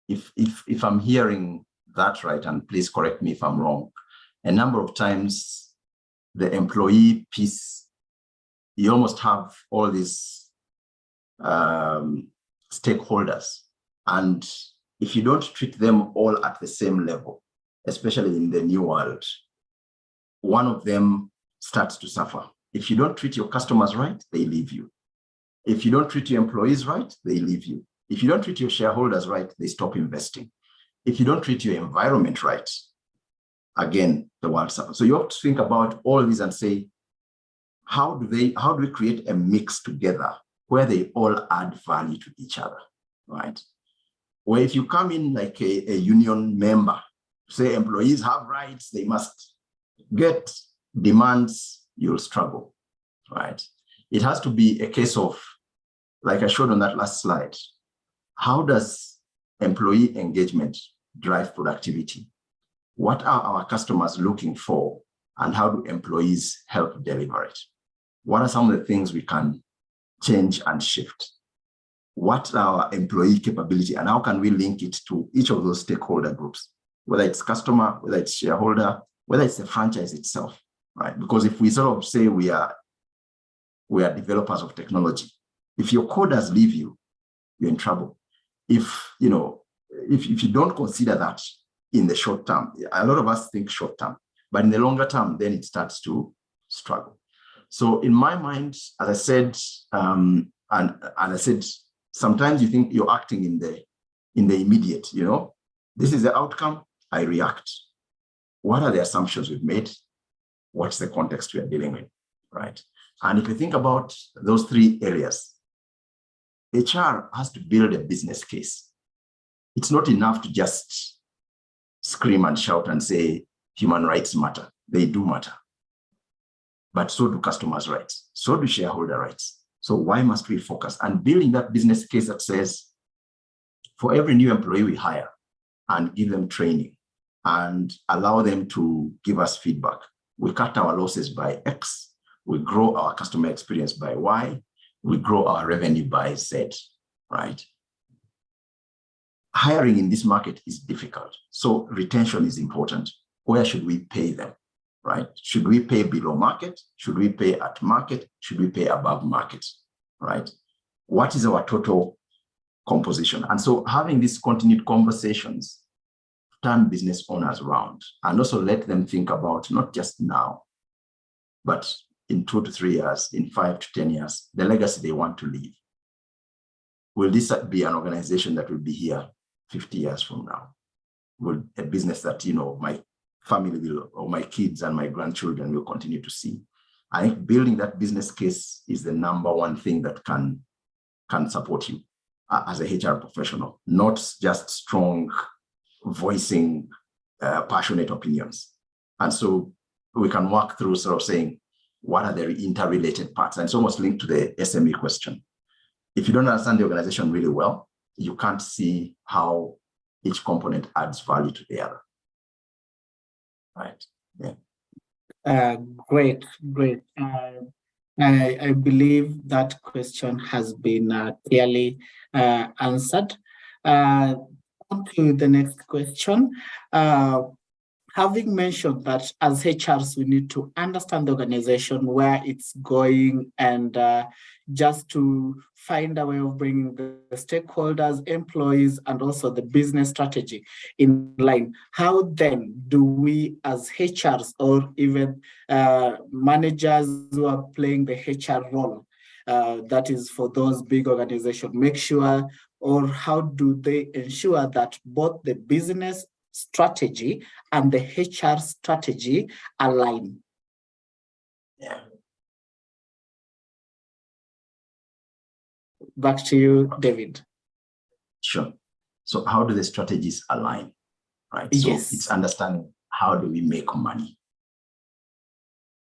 if I'm hearing that right, and please correct me if I'm wrong, a number of times the employee piece, you almost have all these stakeholders. And if you don't treat them all at the same level, especially in the new world, one of them starts to suffer. If you don't treat your customers right, they leave you. If you don't treat your employees right, they leave you. If you don't treat your shareholders right, they stop investing. If you don't treat your environment right, again, the world suffers. So you have to think about all these and say, how do we create a mix together where they all add value to each other, right? Where if you come in like a union member, say employees have rights, they must get demands, you'll struggle, right? It has to be a case of, like I showed on that last slide, how does employee engagement drive productivity? What are our customers looking for, and how do employees help deliver it? What are some of the things we can change and shift? What are our employee capability, and how can we link it to each of those stakeholder groups, whether it's customer, whether it's shareholder, whether it's the franchise itself, right? Because if we sort of say we are developers of technology, if your coders leave you, you're in trouble. If you don't consider that in the short term, a lot of us think short term, but in the longer term, then it starts to struggle. So in my mind, as I said, and I said, sometimes you think you're acting in the immediate, this is the outcome, I react. What are the assumptions we've made? What's the context we are dealing with, right? And if you think about those three areas, HR has to build a business case. It's not enough to just scream and shout and say human rights matter. They do matter. But so do customers' rights. So do shareholder rights. So why must we focus? And building that business case that says, for every new employee we hire and give them training and allow them to give us feedback, we cut our losses by X, we grow our customer experience by Y, we grow our revenue by Z, right? Hiring in this market is difficult, so retention is important. Where should we pay them, right? Should we pay below market? Should we pay at market? Should we pay above market, right? What is our total composition? And so having these continued conversations turn business owners around and also let them think about not just now, but in 2 to 3 years, in 5 to 10 years, the legacy they want to leave. Will this be an organization that will be here 50 years from now? Will a business that, you know, my family will, or my kids and my grandchildren will continue to see? I think building that business case is the number one thing that can support you as a HR professional, not just strong voicing passionate opinions. And so we can walk through sort of saying, what are the interrelated parts? And it's almost linked to the SME question. If you don't understand the organization really well, you can't see how each component adds value to the other. Right. Yeah. Great. I believe that question has been clearly answered. On to the next question. Having mentioned that as HRs, we need to understand the organization, where it's going, and just to find a way of bringing the stakeholders, employees, and also the business strategy in line. How then do we as HRs, or even managers who are playing the HR role, that is for those big organizations, make sure, or how do they ensure that both the business strategy and the HR strategy align? Yeah. Back to you, David. Sure. So how do the strategies align, right? So yes. It's understanding, how do we make money?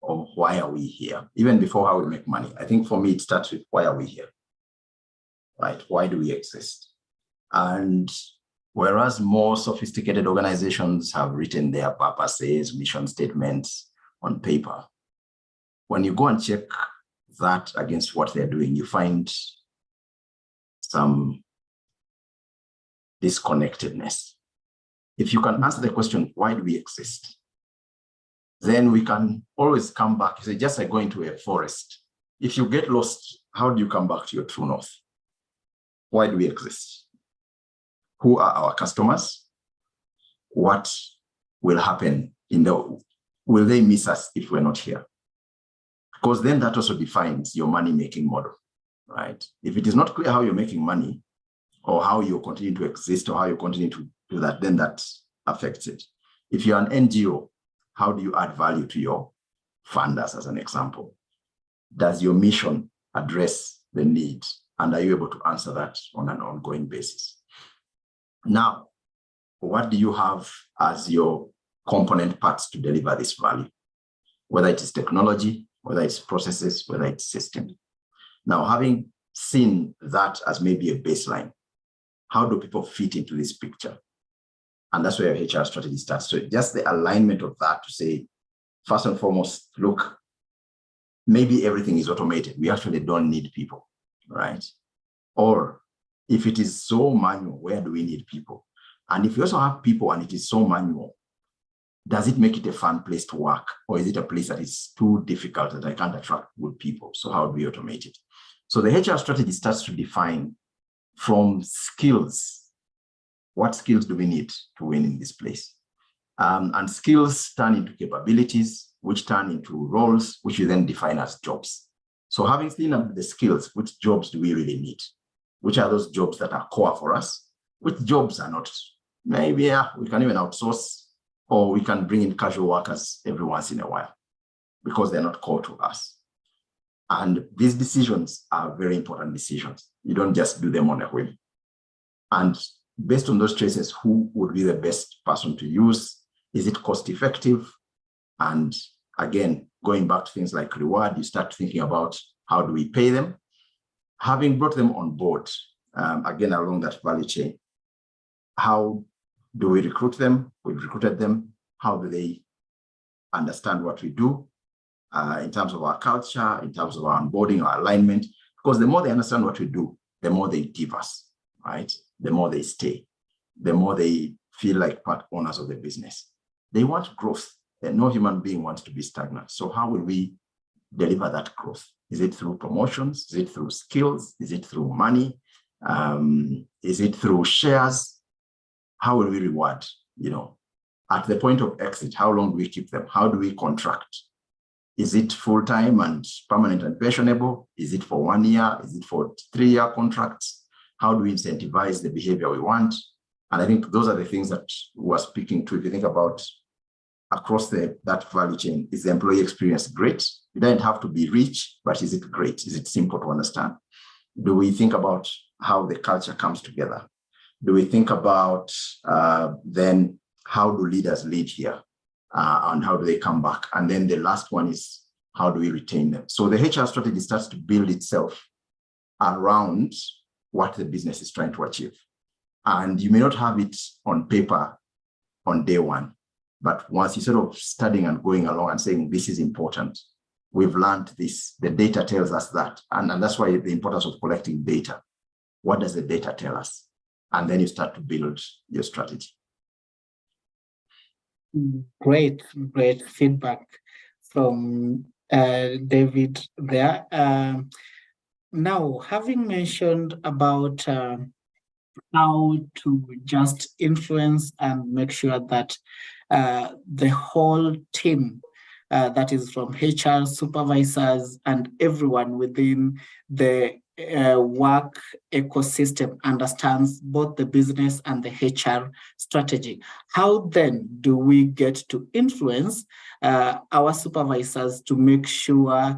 Or why are we here? Even before how we make money, I think for me, it starts with, why are we here? Right? Why do we exist? And whereas more sophisticated organizations have written their purposes, mission statements on paper, when you go and check that against what they're doing, you find some disconnectedness. If you can answer the question, why do we exist? Then we can always come back. You say, just like going to a forest. If you get lost, how do you come back to your true north? Why do we exist? Who are our customers? What will happen will they miss us if we're not here? Because then that also defines your money-making model, right? If it is not clear how you're making money, or how you continue to exist, or how you continue to do that, then that affects it. If you're an NGO, how do you add value to your funders, as an example? Does your mission address the need? And are you able to answer that on an ongoing basis? Now, what do you have as your component parts to deliver this value? Whether it is technology, whether it's processes, whether it's systems. Now, having seen that as maybe a baseline, how do people fit into this picture? And that's where your HR strategy starts. So just the alignment of that to say, first and foremost, look, maybe everything is automated. We actually don't need people, right? Or if it is so manual, where do we need people? And if you also have people and it is so manual, does it make it a fun place to work? Or is it a place that is too difficult that I can't attract good people? So how do we automate it? So the HR strategy starts to define from skills. What skills do we need to win in this place? And skills turn into capabilities, which turn into roles, which you then define as jobs. So having seen the skills, which jobs do we really need? Which are those jobs that are core for us? Which jobs are not? Maybe we can even outsource, or we can bring in casual workers every once in a while because they're not core to us. And these decisions are very important decisions. You don't just do them on a whim. And based on those traces, who would be the best person to use? Is it cost effective? And again, going back to things like reward, you start thinking about, how do we pay them? Having brought them on board, again, along that value chain, how do we recruit them? We've recruited them. How do they understand what we do in terms of our culture, in terms of our onboarding, our alignment, because the more they understand what we do, the more they give us, right? The more they stay, the more they feel like part owners of the business. They want growth, and no human being wants to be stagnant. So how will we deliver that growth? Is it through promotions? Is it through skills? Is it through money? Is it through shares? How will we reward, at the point of exit, how long do we keep them? How do we contract? Is it full-time and permanent and pensionable? Is it for 1 year? Is it for 3-year contracts? How do we incentivize the behavior we want? And I think those are the things that we're speaking to. If you think about across that value chain, is the employee experience great? It doesn't have to be rich, but is it great? Is it simple to understand? Do we think about how the culture comes together? Do we think about then how do leaders lead here? And how do they come back? And then the last one is, how do we retain them? So the HR strategy starts to build itself around what the business is trying to achieve. And you may not have it on paper on day one, but once you sort of studying and going along and saying, this is important, we've learned this, the data tells us that. And that's why the importance of collecting data. What does the data tell us? And then you start to build your strategy. Great feedback from David there. Now, having mentioned about how to just influence and make sure that the whole team, that is from HR, supervisors, and everyone within the work ecosystem understands both the business and the HR strategy. How then do we get to influence our supervisors to make sure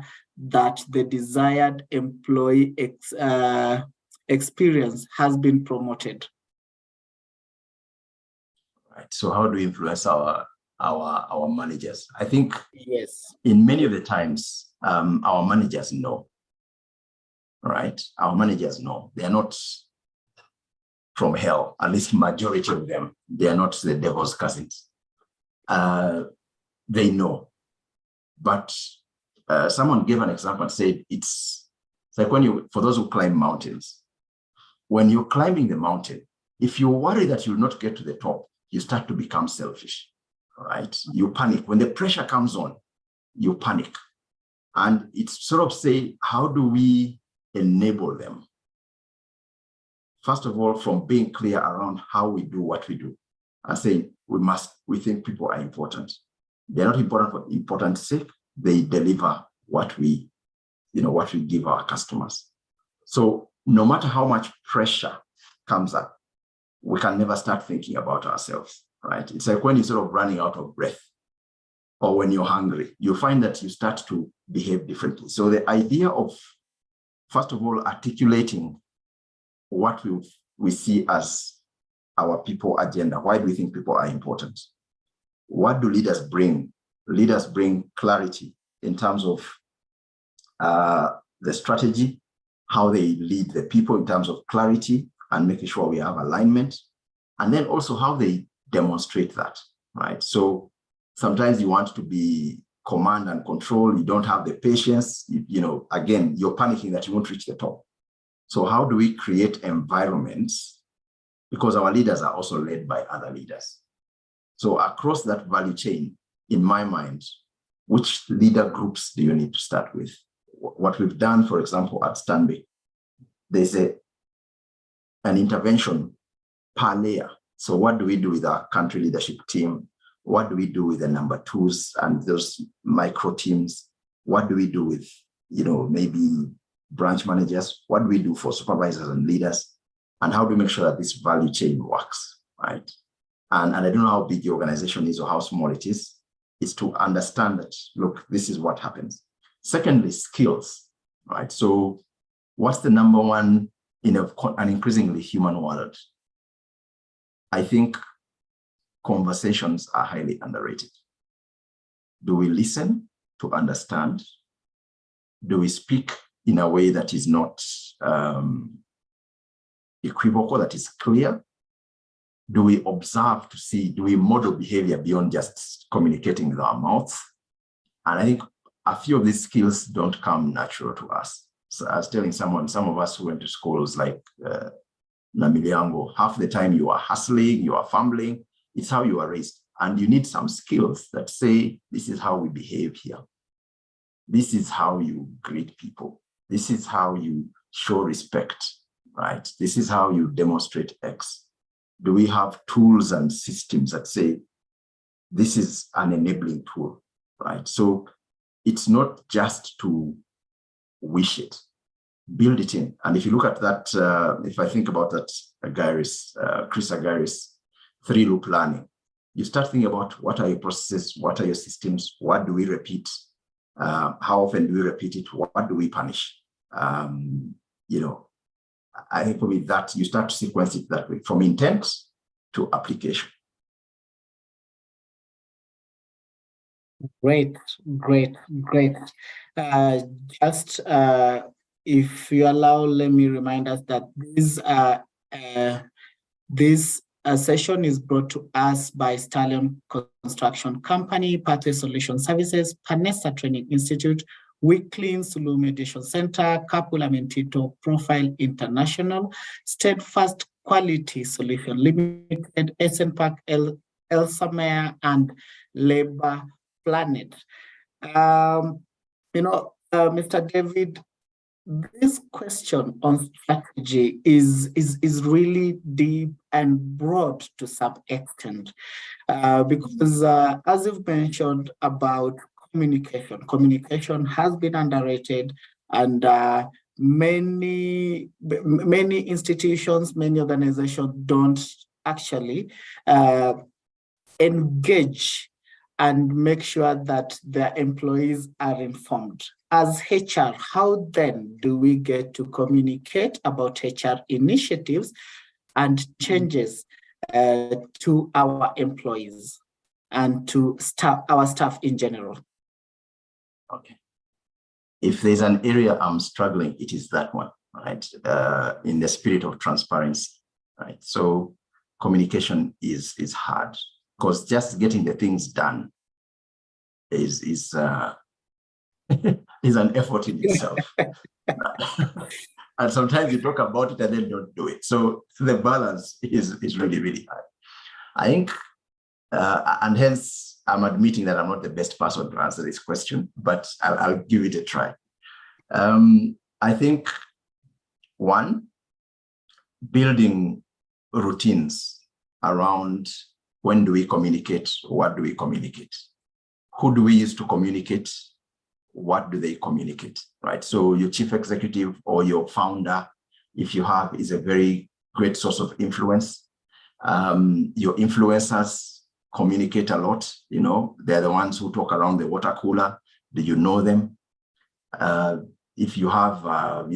that the desired employee experience has been promoted? Right. So how do we influence our managers? I think yes, in many of the times, our managers know. Right? Our managers know. They are not from hell, at least majority of them. They are not the devil's cousins. They know. But someone gave an example and said, it's like for those who climb mountains, when you're climbing the mountain, if you worry that you'll not get to the top, you start to become selfish, right? You panic. When the pressure comes on, you panic. And it's sort of say, how do we enable them? First of all, from being clear around how we do what we do and saying we think people are important. They're not important for importance sake. They deliver what we give our customers. So no matter how much pressure comes up, we can never start thinking about ourselves, right? It's like when you're sort of running out of breath or when you're hungry, you find that you start to behave differently. So the idea of, first of all, articulating what we see as our people agenda. Why do we think people are important? What do leaders bring? Leaders bring clarity in terms of the strategy, how they lead the people in terms of clarity and making sure we have alignment, and then also how they demonstrate that, right? So sometimes you want to be command and control, you don't have the patience, again, you're panicking that you won't reach the top. So how do we create environments? Because our leaders are also led by other leaders. So across that value chain, in my mind, which leader groups do you need to start with? What we've done, for example, at Stanbic, there's an intervention per layer. So what do we do with our country leadership team? What do we do with the number twos and those micro teams? What do we do with, maybe branch managers? What do we do for supervisors and leaders? And how do we make sure that this value chain works, right? And I don't know how big your organization is or how small it is to understand that, look, this is what happens. Secondly, skills, right? So what's the number one in an increasingly human world? I think conversations are highly underrated. Do we listen to understand? Do we speak in a way that is not equivocal, that is clear? Do we observe to see, do we model behavior beyond just communicating with our mouths? And I think a few of these skills don't come natural to us. So I was telling someone, some of us who went to schools like Namiliango, half the time you are hustling, you are fumbling. It's how you are raised. And you need some skills that say, this is how we behave here. This is how you greet people. This is how you show respect, right? This is how you demonstrate X. Do we have tools and systems that say, this is an enabling tool, right? So it's not just to wish it, build it in. And if you look at that, if I think about that Chris Agaris 3-loop learning, you start thinking about what are your processes, what are your systems, what do we repeat, how often do we repeat it, what do we punish? You know, I think with that, you start to sequence it that way, from intent to application. Great. Just if you allow, let me remind us that this session is brought to us by Stallion Construction Company, Pathway Solution Services, Panessa Training Institute, Wicklin Sulu Mediation Center, Kapula Mentito Profile International, Steadfast Quality Solution Limited, SN Park Elsamere, and Labor Planet. Mr. David, this question on strategy is really deep and broad to some extent, because as you've mentioned about communication has been underrated, and many institutions, many organizations don't actually engage and make sure that their employees are informed. As HR, how then do we get to communicate about HR initiatives and changes to our employees and to our staff in general? Okay. If there's an area I'm struggling, it is that one, right? In the spirit of transparency, right? So communication is hard, because just getting the things done is an effort in itself. And sometimes you talk about it and then don't do it. So the balance is really, really hard. I think, and hence I'm admitting that I'm not the best person to answer this question, but I'll give it a try. I think, one, building routines around when do we communicate, what do we communicate, who do we use to communicate, what do they communicate, right? So your chief executive or your founder, if you have, is a very great source of influence. Your influencers communicate a lot, you know, they're the ones who talk around the water cooler. Do you know them? If you have, a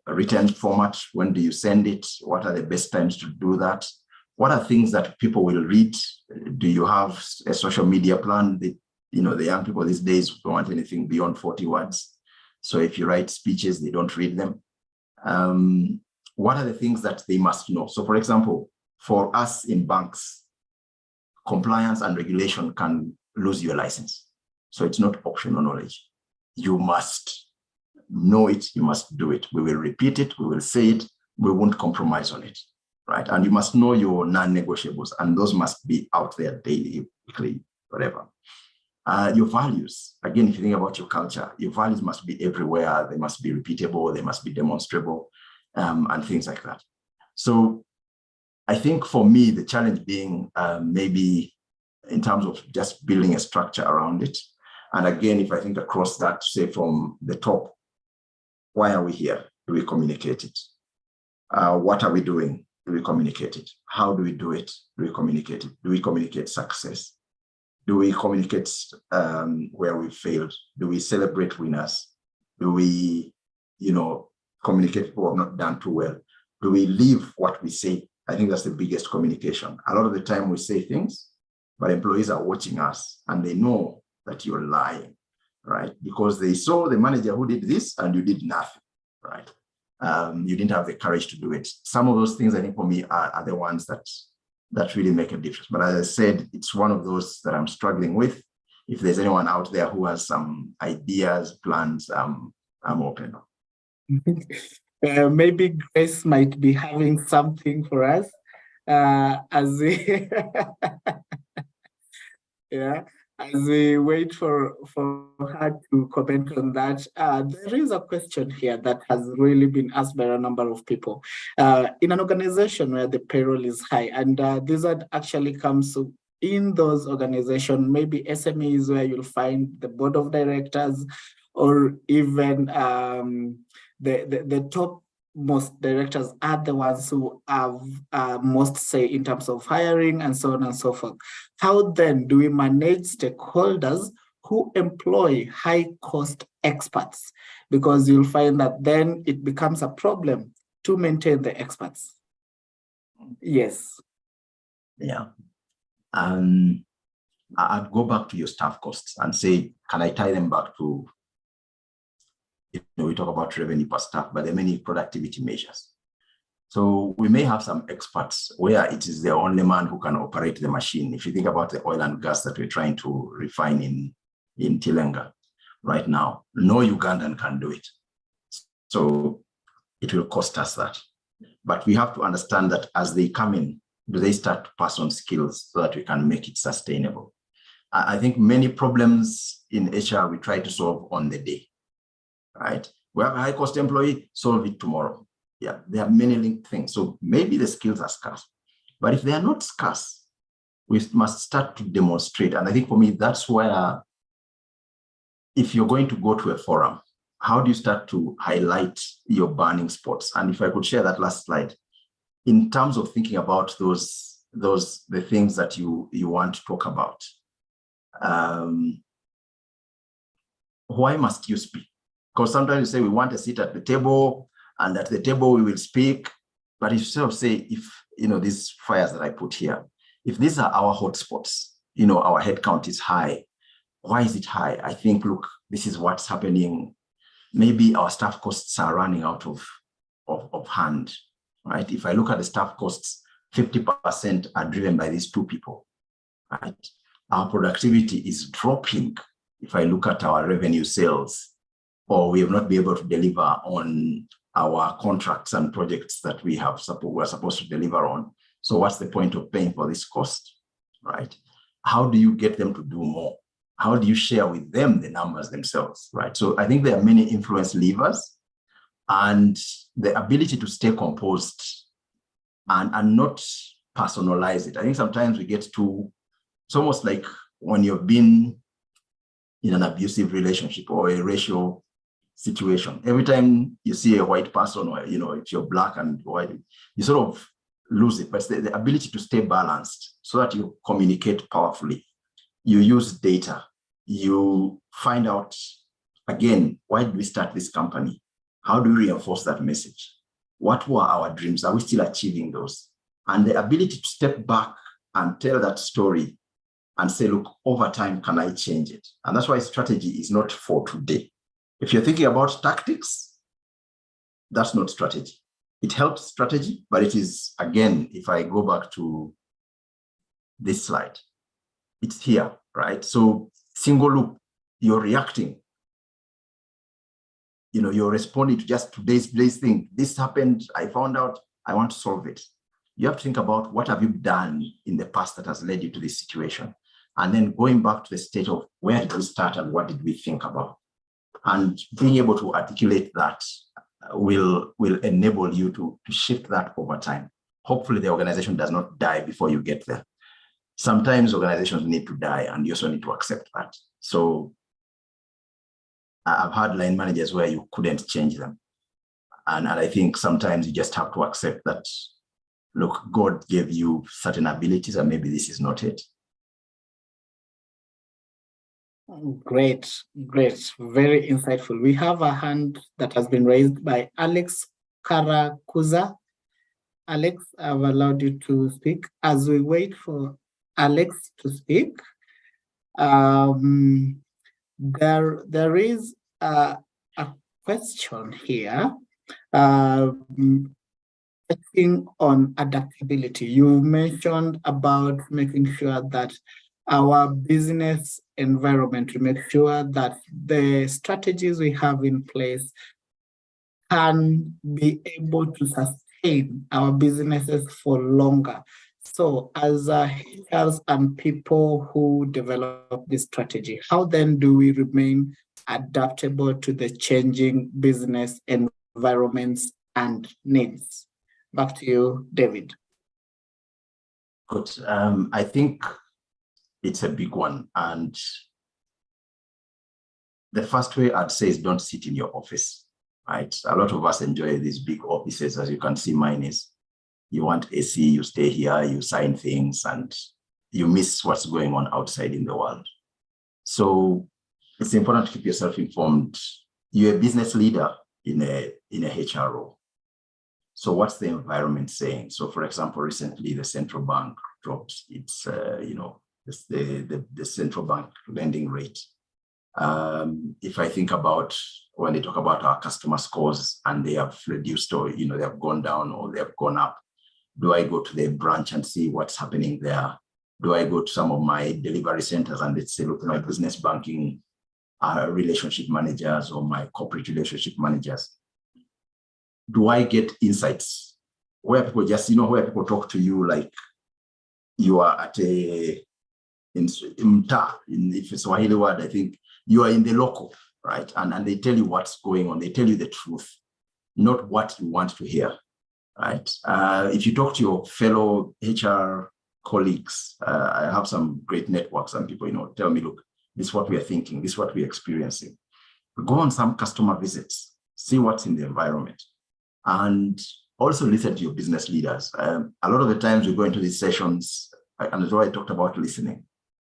written format, when do you send it? What are the best times to do that? What are things that people will read? Do you have a social media plan? The young people these days don't want anything beyond 40 words. So if you write speeches, they don't read them. What are the things that they must know? So for example, for us in banks, compliance and regulation can lose your license. So it's not optional knowledge. You must know it, you must do it. We will repeat it, we will say it, we won't compromise on it, right? And you must know your non-negotiables, and those must be out there daily, weekly, whatever. Your values, again, if you think about your culture, your values must be everywhere. They must be repeatable, they must be demonstrable, and things like that. So I think for me, the challenge being maybe in terms of just building a structure around it. And again, if I think across that, say from the top, why are we here? Do we communicate it? What are we doing? Do we communicate it? How do we do it? Do we communicate it? Do we communicate success? Do we communicate where we failed? Do we celebrate winners? Do we, communicate people who have not done too well? Do we live what we say? I think that's the biggest communication. A lot of the time we say things, but employees are watching us and they know that you're lying, right? Because they saw the manager who did this and you did nothing, right? You didn't have the courage to do it. Some of those things, I think for me, are the ones that, that really make a difference. But as I said, it's one of those that I'm struggling with. If there's anyone out there who has some ideas, plans, I'm open. Maybe Grace might be having something for us as we yeah, as we wait for her to comment on that. There is a question here that has really been asked by a number of people. In an organization where the payroll is high, and this one actually comes in those organizations, maybe SMEs where you'll find the board of directors or even the top most directors are the ones who have most say in terms of hiring and so on and so forth. How then do we manage stakeholders who employ high cost experts? Because you'll find that then it becomes a problem to maintain the experts. Yes. Yeah. I'd go back to your staff costs and say, can I tie them back to, we talk about revenue per staff, but there are many productivity measures. So we may have some experts where it is the only man who can operate the machine. If you think about the oil and gas that we're trying to refine in Tilenga right now, no Ugandan can do it. So it will cost us that. But we have to understand that as they come in, do they start to pass on skills so that we can make it sustainable? I think many problems in HR we try to solve on the day, right? We have a high cost employee, solve it tomorrow. Yeah, there are many linked things. So maybe the skills are scarce, but if they are not scarce, we must start to demonstrate. And I think for me, that's where, if you're going to go to a forum, how do you start to highlight your burning spots? And if I could share that last slide, in terms of thinking about the things that you want to talk about, why must you speak? Because sometimes you say we want a seat at the table, and at the table we will speak. But if you sort of say, if these fires that I put here, if these are our hotspots, our headcount is high. Why is it high? I think, look, this is what's happening. Maybe our staff costs are running out of hand, right? If I look at the staff costs, 50% are driven by these two people, right? Our productivity is dropping. If I look at our revenue sales, or we have not been able to deliver on our contracts and projects that we're supposed to deliver on. So what's the point of paying for this cost, right? How do you get them to do more? How do you share with them the numbers themselves, right? So I think there are many influence levers, and the ability to stay composed and not personalize it. I think sometimes we get to, it's almost like when you've been in an abusive relationship or a racial situation. Every time you see a white person, or if you're black and white, you sort of lose it. But it's the ability to stay balanced so that you communicate powerfully. You use data. You find out, again, why did we start this company? How do we reinforce that message? What were our dreams? Are we still achieving those? And the ability to step back and tell that story and say, look, over time, can I change it? And that's why strategy is not for today. If you're thinking about tactics, that's not strategy. It helps strategy, but it is, again, if I go back to this slide, it's here, right? So single loop, you're reacting. You're responding to just today's thing. This happened, I found out, I want to solve it. You have to think about what have you done in the past that has led you to this situation. And then going back to the state of where did we start and what did we think about? And being able to articulate that will enable you to shift that over time. Hopefully the organization does not die before you get there. Sometimes organizations need to die, and you also need to accept that. So I've had line managers where you couldn't change them. And I think sometimes you just have to accept that, look, God gave you certain abilities and maybe this is not it. Great. Very insightful. We have a hand that has been raised by Alex Karakuza. Alex, I've allowed you to speak. As we wait for Alex to speak, there is a question here. Question touching on adaptability. You mentioned about making sure that our business environment, to make sure that the strategies we have in place can be able to sustain our businesses for longer. So as HRs and people who develop this strategy, how then do we remain adaptable to the changing business environments and needs? Back to you, David. Good. I think it's a big one. And the first way I'd say is don't sit in your office, right? A lot of us enjoy these big offices, as you can see mine is. You want AC, you stay here, you sign things, and you miss what's going on outside in the world. So it's important to keep yourself informed. You're a business leader in a HR role. So what's the environment saying? So for example, recently the central bank dropped its, the central bank lending rate. If I think about when they talk about our customer scores and they have reduced or, they have gone down or they have gone up, do I go to the branch and see what's happening there? Do I go to some of my delivery centers and let's say, look at my business banking relationship managers or my corporate relationship managers? Do I get insights where people just, where people talk to you like you are at if it's a Swahili word, I think you are in the local, right? And they tell you what's going on. They tell you the truth, not what you want to hear, right? If you talk to your fellow HR colleagues, I have some great networks and people, tell me, look, this is what we are thinking. This is what we're experiencing. We go on some customer visits, see what's in the environment. And also listen to your business leaders. A lot of the times we go into these sessions, and that's why I talked about listening.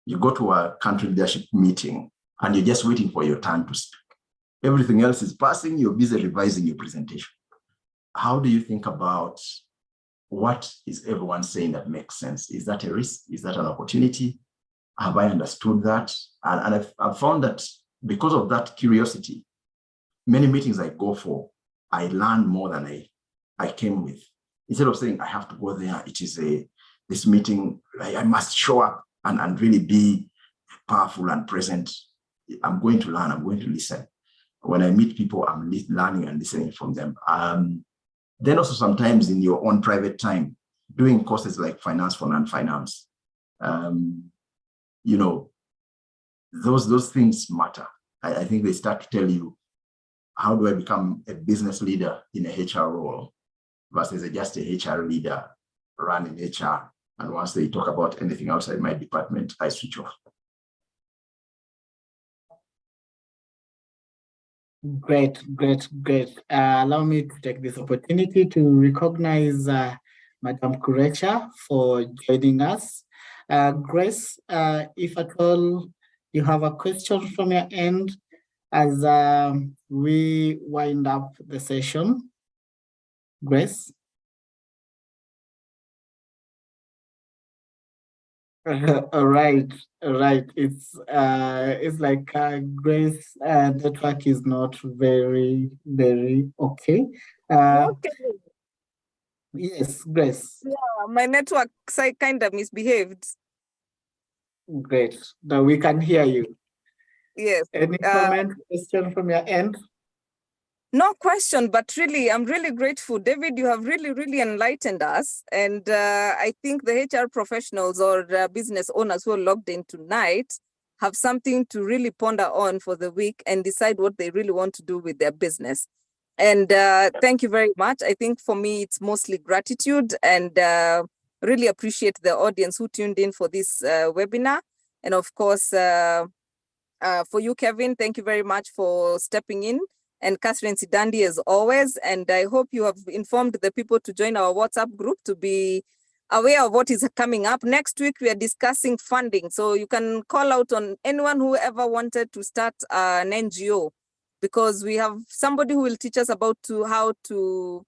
You go to a country leadership meeting and you're just waiting for your turn to speak. Everything else is passing, you're busy revising your presentation. How do you think about what is everyone saying that makes sense? Is that a risk? Is that an opportunity? Have I understood that? And I've found that because of that curiosity, many meetings I go for, I learn more than I came with. Instead of saying, I have to go there, it is this meeting, I must show up and really be powerful and present. I'm going to learn, I'm going to listen. When I meet people, I'm learning and listening from them. Then also sometimes in your own private time, doing courses like Finance for Non-Finance, those things matter. I think they start to tell you, how do I become a business leader in a HR role versus just a HR leader running HR? And once they talk about anything outside my department, I switch off. Great. Allow me to take this opportunity to recognize Madam Kurecha for joining us. Grace, if at all you have a question from your end, as we wind up the session. Grace? All right. It's like Grace network is not very okay. Okay. Yes, Grace. Yeah, my network kind of misbehaved. Great. Now we can hear you. Yes. Any comment, question from your end? No question, but really, I'm really grateful. David, you have really enlightened us. And I think the HR professionals or business owners who are logged in tonight have something to really ponder on for the week and decide what they really want to do with their business. And thank you very much. I think for me, it's mostly gratitude and really appreciate the audience who tuned in for this webinar. And of course, for you, Kevin, thank you very much for stepping in. And Catherine Sidandi as always. And I hope you have informed the people to join our WhatsApp group to be aware of what is coming up. Next week, we are discussing funding. So you can call out on anyone who ever wanted to start an NGO, because we have somebody who will teach us about how to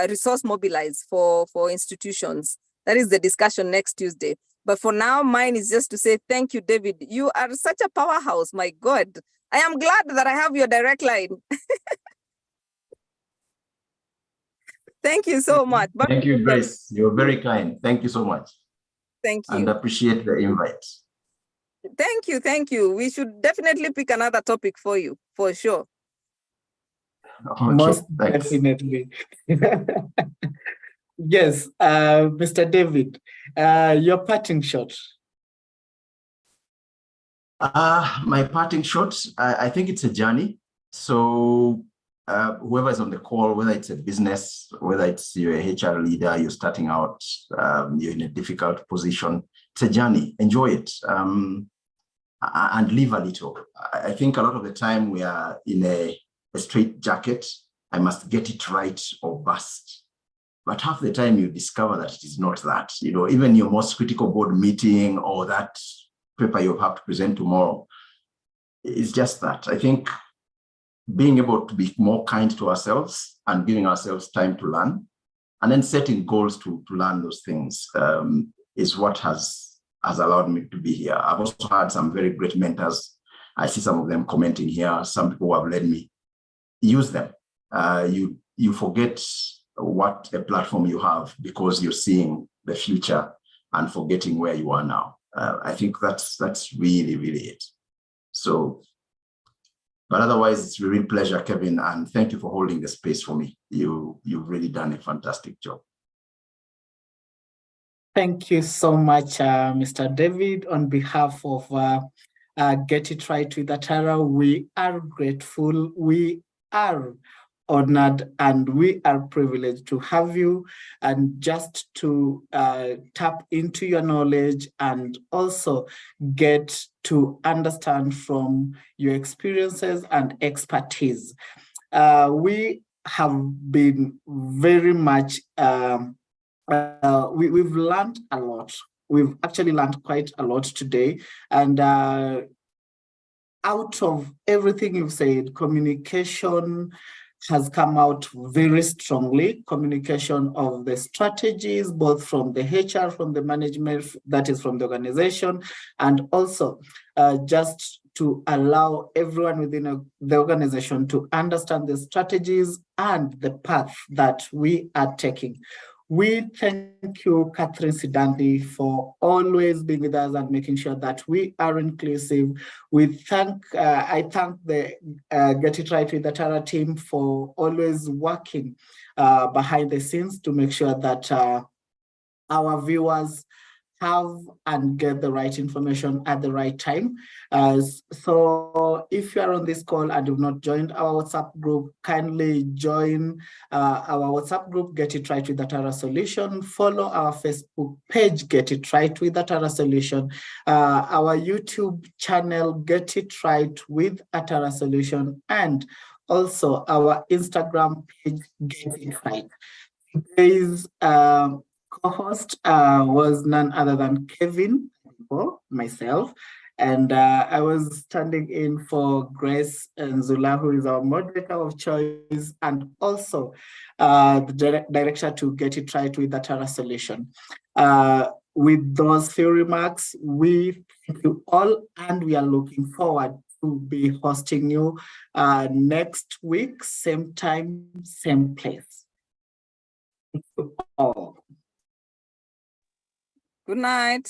resource mobilize for institutions. That is the discussion next Tuesday. But for now, mine is just to say thank you, David. You are such a powerhouse, my God. I am glad that I have your direct line. Thank you so much. Back Thank to you, them. Grace. You're very kind. Thank you so much. Thank And you. appreciate the invite. Thank you. Thank you. We should definitely pick another topic for you, for sure. Okay, Most thanks. definitely. Yes, Mr. David, your parting shot. My parting shot, I think it's a journey. So whoever is on the call, whether it's a business, whether it's you're a HR leader, you're starting out, you're in a difficult position, it's a journey. Enjoy it and live a little. I think a lot of the time we are in a straight jacket. I must get it right or bust. But half the time you discover that it is not that. You know, even your most critical board meeting or that paper you have to present tomorrow, it's just that. I think being able to be more kind to ourselves and giving ourselves time to learn, and then setting goals to learn those things is what has allowed me to be here. I've also had some very great mentors. I see some of them commenting here, some people who have led me. Use them. You forget what a platform you have because you're seeing the future and forgetting where you are now. I think that's really, really it. So, but otherwise, it's a real pleasure, Kevin, and thank you for holding the space for me. You've really done a fantastic job. Thank you so much, Mr. David. On behalf of Get It Right with Atara, we are grateful. We are honored and we are privileged to have you and just to tap into your knowledge and also get to understand from your experiences and expertise. We have been very much, we've learned a lot. We've actually learned quite a lot today. And out of everything you've said, communication has come out very strongly. Communication of the strategies, both from the HR, from the management, that is from the organization, and also just to allow everyone within the organization to understand the strategies and the path that we are taking. We thank you, Catherine Sidandi, for always being with us and making sure that we are inclusive. I thank the Get It Right with Atara team for always working behind the scenes to make sure that our viewers have and get the right information at the right time. So if you are on this call and you've not joined our WhatsApp group, kindly join our WhatsApp group, Get It Right with Atara Solution. Follow our Facebook page, Get It Right with Atara Solution. Our YouTube channel, Get It Right with Atara Solution. And also our Instagram page, Get It Right. Today's co-host was none other than Kevin, myself, and I was standing in for Grace Nzula, who is our moderator of choice, and also the director to Get It Right with Atara Solution. With those few remarks, we thank you all, and we are looking forward to be hosting you next week, same time, same place. Thank you all. Good night.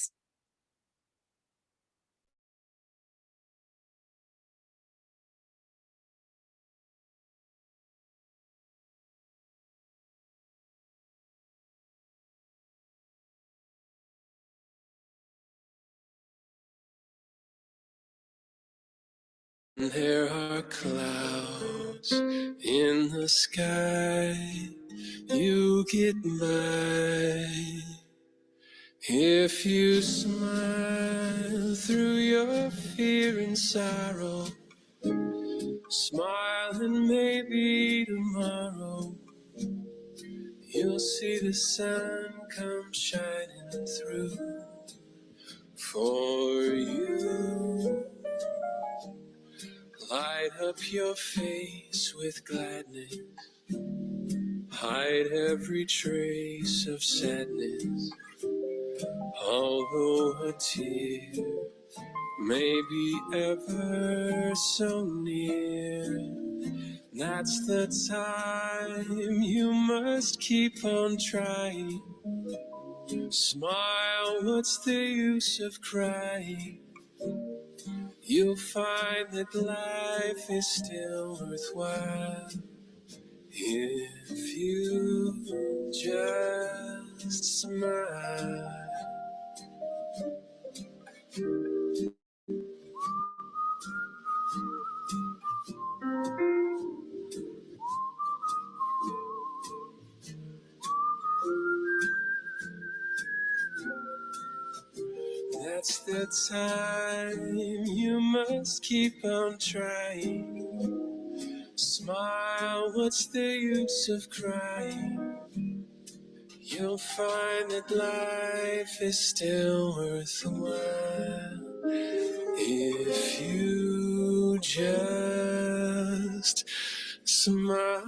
There are clouds in the sky, you get by. If you smile through your fear and sorrow, smile and maybe tomorrow you'll see the sun come shining through for you. Light up your face with gladness, hide every trace of sadness. Although a tear may be ever so near, That's the time you must keep on trying. Smile, what's the use of crying? You'll find that life is still worthwhile if you just smile. That's the time you must keep on trying. Smile, what's the use of crying? You'll find that life is still worthwhile if you just smile.